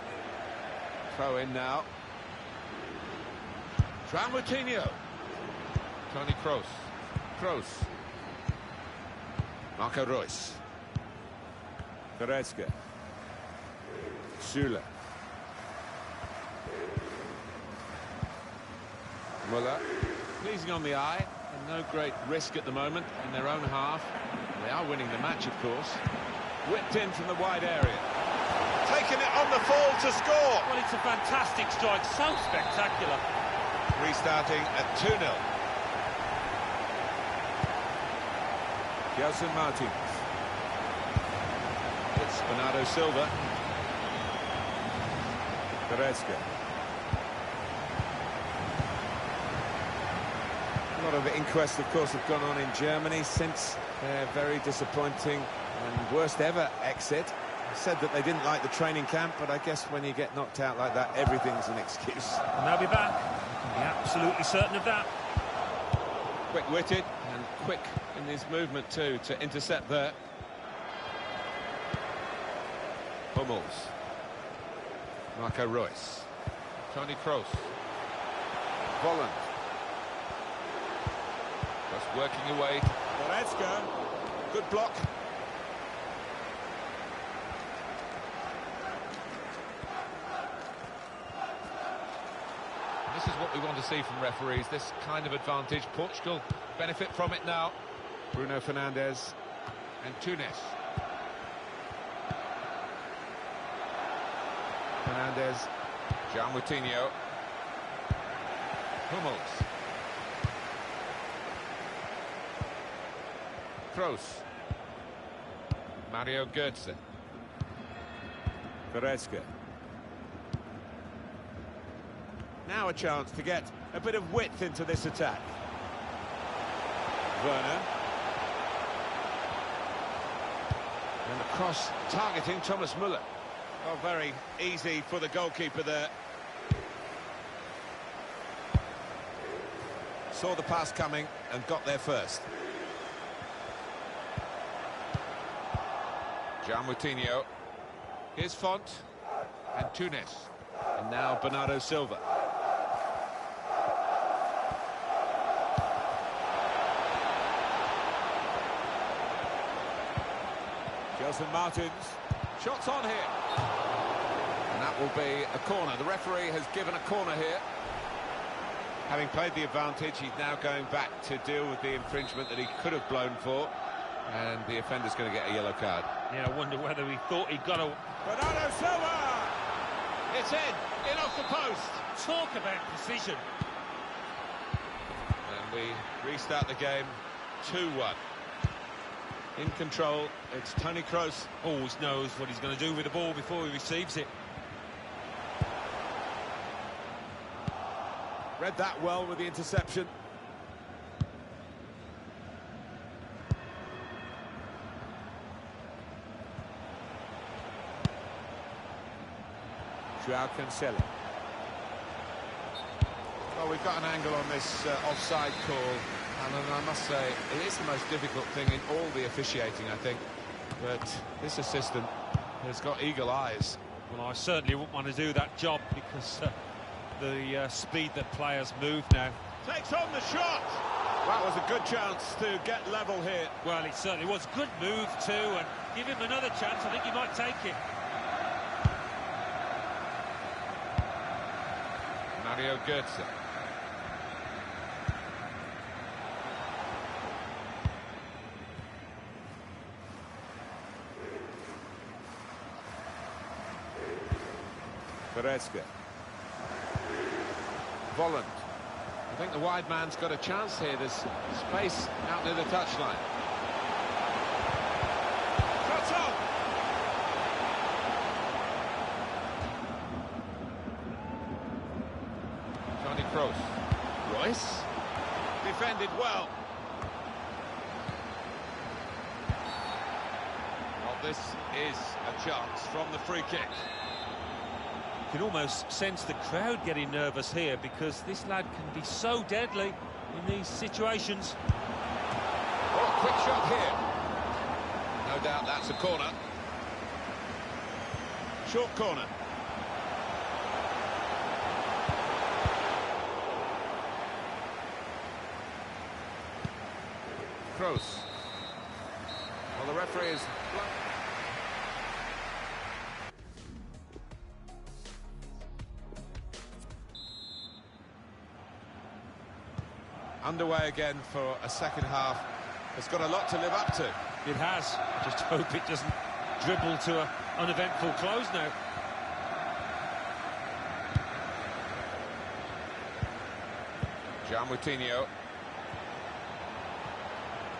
Throw in now. João Moutinho. Toni Kroos. Kroos. Marco Reus. Goretzka. Süle. Müller. Pleasing on the eye, and no great risk at the moment in their own half. They are winning the match, of course. Whipped in from the wide area. Taking it on the fall to score. Well, it's a fantastic strike, so spectacular. Restarting at 2-0. Gelson Martins. It's Bernardo Silva. Goretzka. A lot of inquests, of course, have gone on in Germany since their very disappointing and worst ever exit. Said that they didn't like the training camp, but I guess when you get knocked out like that, everything's an excuse. And they'll be back. You can be absolutely certain of that. Quick-witted and quick in his movement too to intercept there. Hummels. Marco Reus. Toni Kroos. Bolland. Just working away. Goretzka. Good block. This is what we want to see from referees, this kind of advantage. Portugal benefit from it now. Bruno Fernandes. And Tunis. Fernandes. João Moutinho. Hummels. Kroos. Mario Götze. Goretzka. Now a chance to get a bit of width into this attack. Werner. Cross targeting Thomas Müller. Oh, very easy for the goalkeeper there. Saw the pass coming and got there first. Moutinho. Here's Font and Tunis. And now Bernardo Silva. Gelson Martins. Shots on here. And that will be a corner. The referee has given a corner here. Having played the advantage, he's now going back to deal with the infringement that he could have blown for. And the offender's going to get a yellow card. Yeah, I wonder whether he thought he'd got a... Bernardo Silva! It's in off the post. Talk about precision. And we restart the game 2-1. In control, it's Toni Kroos. Always knows what he's going to do with the ball before he receives it. Read that well with the interception. João Cancelo. Well, we've got an angle on this offside call, and I must say, it is the most difficult thing in all the officiating, I think. But this assistant has got eagle eyes. Well, I certainly wouldn't want to do that job because the speed that players move now. Takes on the shot. That was a good chance to get level here. Well, it certainly was. Good move too, and give him another chance. I think he might take it. Mario Götze. Goretzka. Volland. I think the wide man's got a chance here. There's space out near the touchline. Shots on! Toni Kroos. Royce. Defended well. Well, this is a chance from the free kick. You can almost sense the crowd getting nervous here because this lad can be so deadly in these situations. Oh, quick shot here. No doubt that's a corner. Short corner. Kroos. Well, the referee is... Underway again for a second half. It's got a lot to live up to. It has. I just hope it doesn't dribble to an uneventful close now. Moutinho.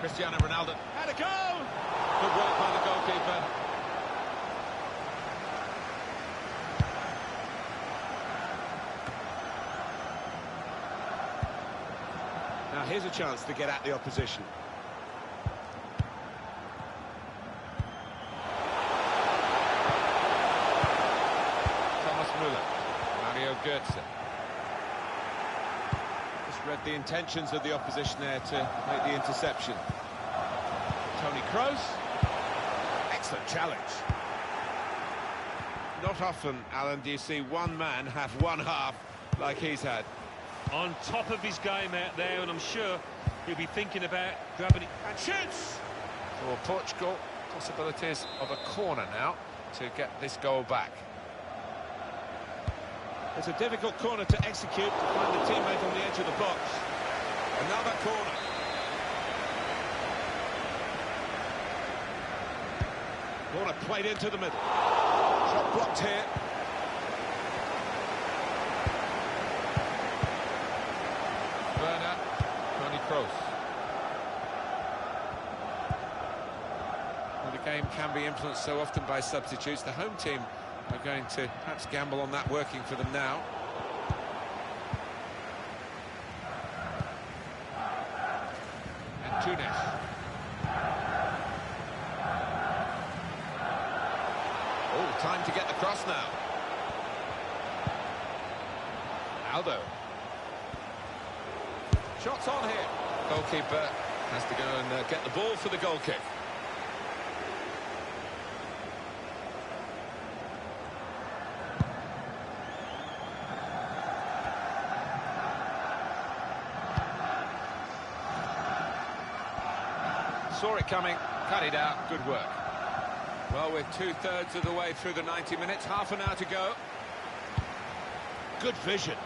Cristiano Ronaldo. Had a goal! Good work by the goalkeeper. Now here's a chance to get at the opposition. Thomas Müller. Mario Götze. Just read the intentions of the opposition there to make the interception. Toni Kroos. Excellent challenge. Not often, Alan, do you see one man have one half like he's had. On top of his game out there, and I'm sure he'll be thinking about grabbing it. And shoots! For Portugal, possibilities of a corner now to get this goal back. It's a difficult corner to execute to find the teammate on the edge of the box. Another corner. Corner played into the middle. Shot blocked here. Toni Kroos. Well, the game can be influenced so often by substitutes. The home team are going to perhaps gamble on that working for them now. And Tunis. Time to get the cross now. Aldo. Shots on here. Goalkeeper has to go and get the ball for the goal kick. Saw it coming, cut it out, good work. Well, we're 2/3 of the way through the 90 minutes, half an hour to go. Good vision.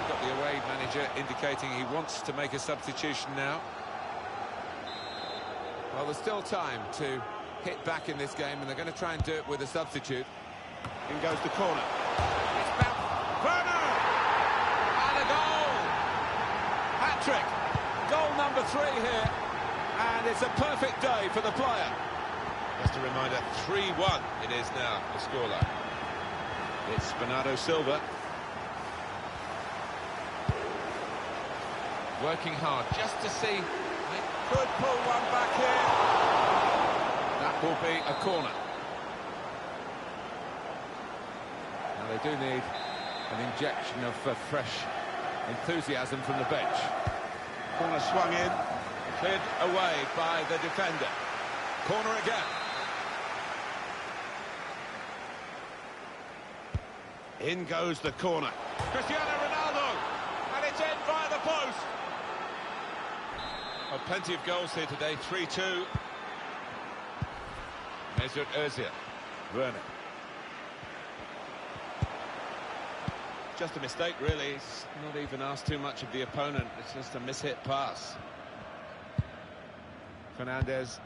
Got the away manager indicating he wants to make a substitution now. Well, there's still time to hit back in this game, and they're going to try and do it with a substitute. In goes the corner. It's bounced. Werner! And a goal! Hat-trick! Goal number 3 here, and it's a perfect day for the player. Just a reminder, 3-1 it is now, the scoreline. It's Bernardo Silva. Working hard just to see. They could pull one back here. That will be a corner. Now they do need an injection of fresh enthusiasm from the bench. Corner swung in, cleared away by the defender. Corner again. In goes the corner. Cristiano Ronaldo, and it's in via the post. Oh, plenty of goals here today, 3-2. Mesut Özil. Werner. Just a mistake, really. He's not even asked too much of the opponent. It's just a mishit pass. Fernandes.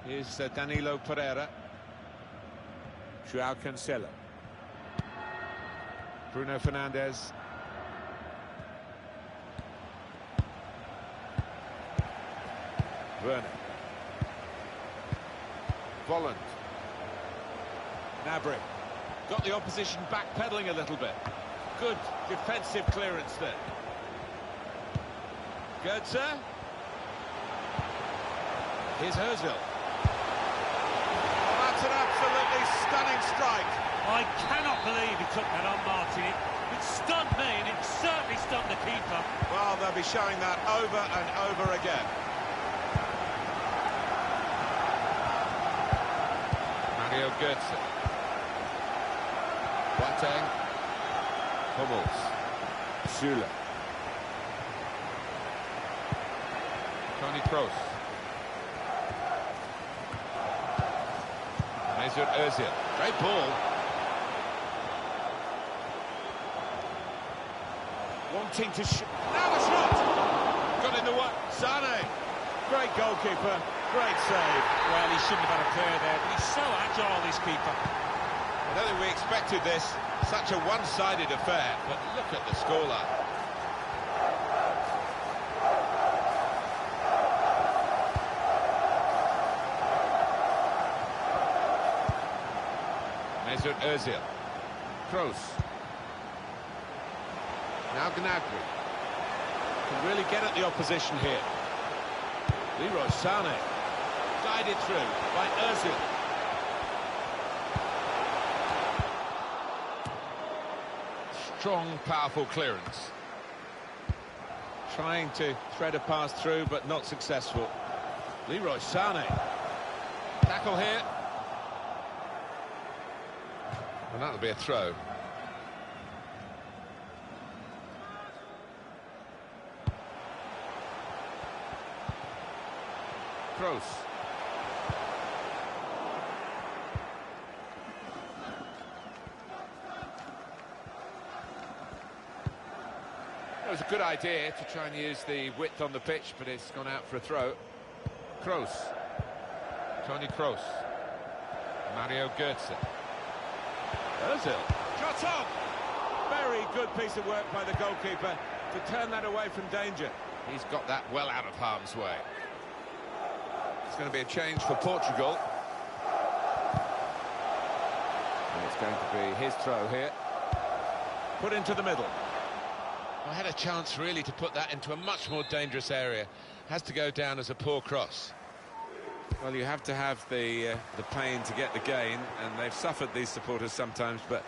Here's Danilo Pereira. João Cancelo. Bruno Fernandes. Werner. Volland. Gnabry. Got the opposition backpedaling a little bit. Good defensive clearance there. Goetze. Here's Özil. Oh, that's an absolutely stunning strike. I cannot believe he took that on, Martin. It stunned me, and it certainly stunned the keeper. Well, they'll be showing that over and over again. Mario Götze. Boateng. Hummels. Süle. Toni Kroos. Mesut Özil. Great ball. Wanting to shoot. Now the shot! Got in the way. Sané. Great goalkeeper. Great save. Well, he shouldn't have had a player there, but he's so agile, this keeper. I don't think we expected this. Such a one-sided affair, but look at the scoreline. Mesut Özil. Kroos. Now Gnabry. Can really get at the opposition here. Leroy Sané. Guided through by Özil. Strong, powerful clearance. Trying to thread a pass through, but not successful. Leroy Sané. Tackle here. And that'll be a throw. Kroos. It was a good idea to try and use the width on the pitch, but it's gone out for a throw. Kroos. Toni Kroos. Mario Götze. Özil. Shot on! Very good piece of work by the goalkeeper to turn that away from danger. He's got that well out of harm's way. It's going to be a change for Portugal. And it's going to be his throw here. Put into the middle. I had a chance really to put that into a much more dangerous area. Has to go down as a poor cross. Well, you have to have the pain to get the gain, and they've suffered, these supporters, sometimes, but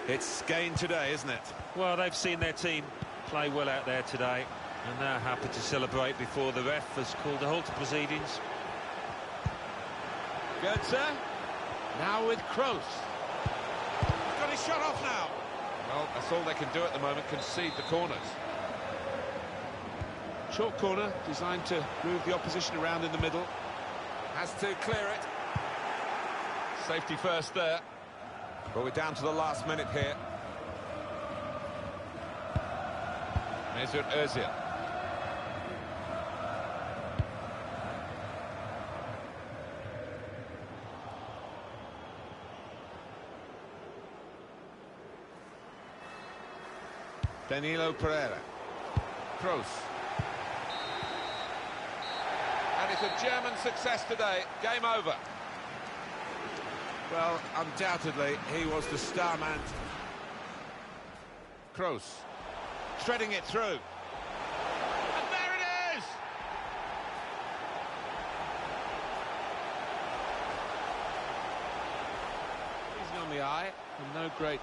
it's gain today, isn't it? Well, they've seen their team play well out there today, and they're happy to celebrate before the ref has called a halt to proceedings. Goetze, now with Kroos. He's got his shot off now. Well, that's all they can do at the moment, concede the corners. Short corner, designed to move the opposition around in the middle. Has to clear it. Safety first there. But we're down to the last minute here. Mesut Özil. Danilo Pereira. Kroos. And it's a German success today. Game over. Well, undoubtedly, he was the star man. Kroos. Threading it through. And there it is! Easy on the eye, and no great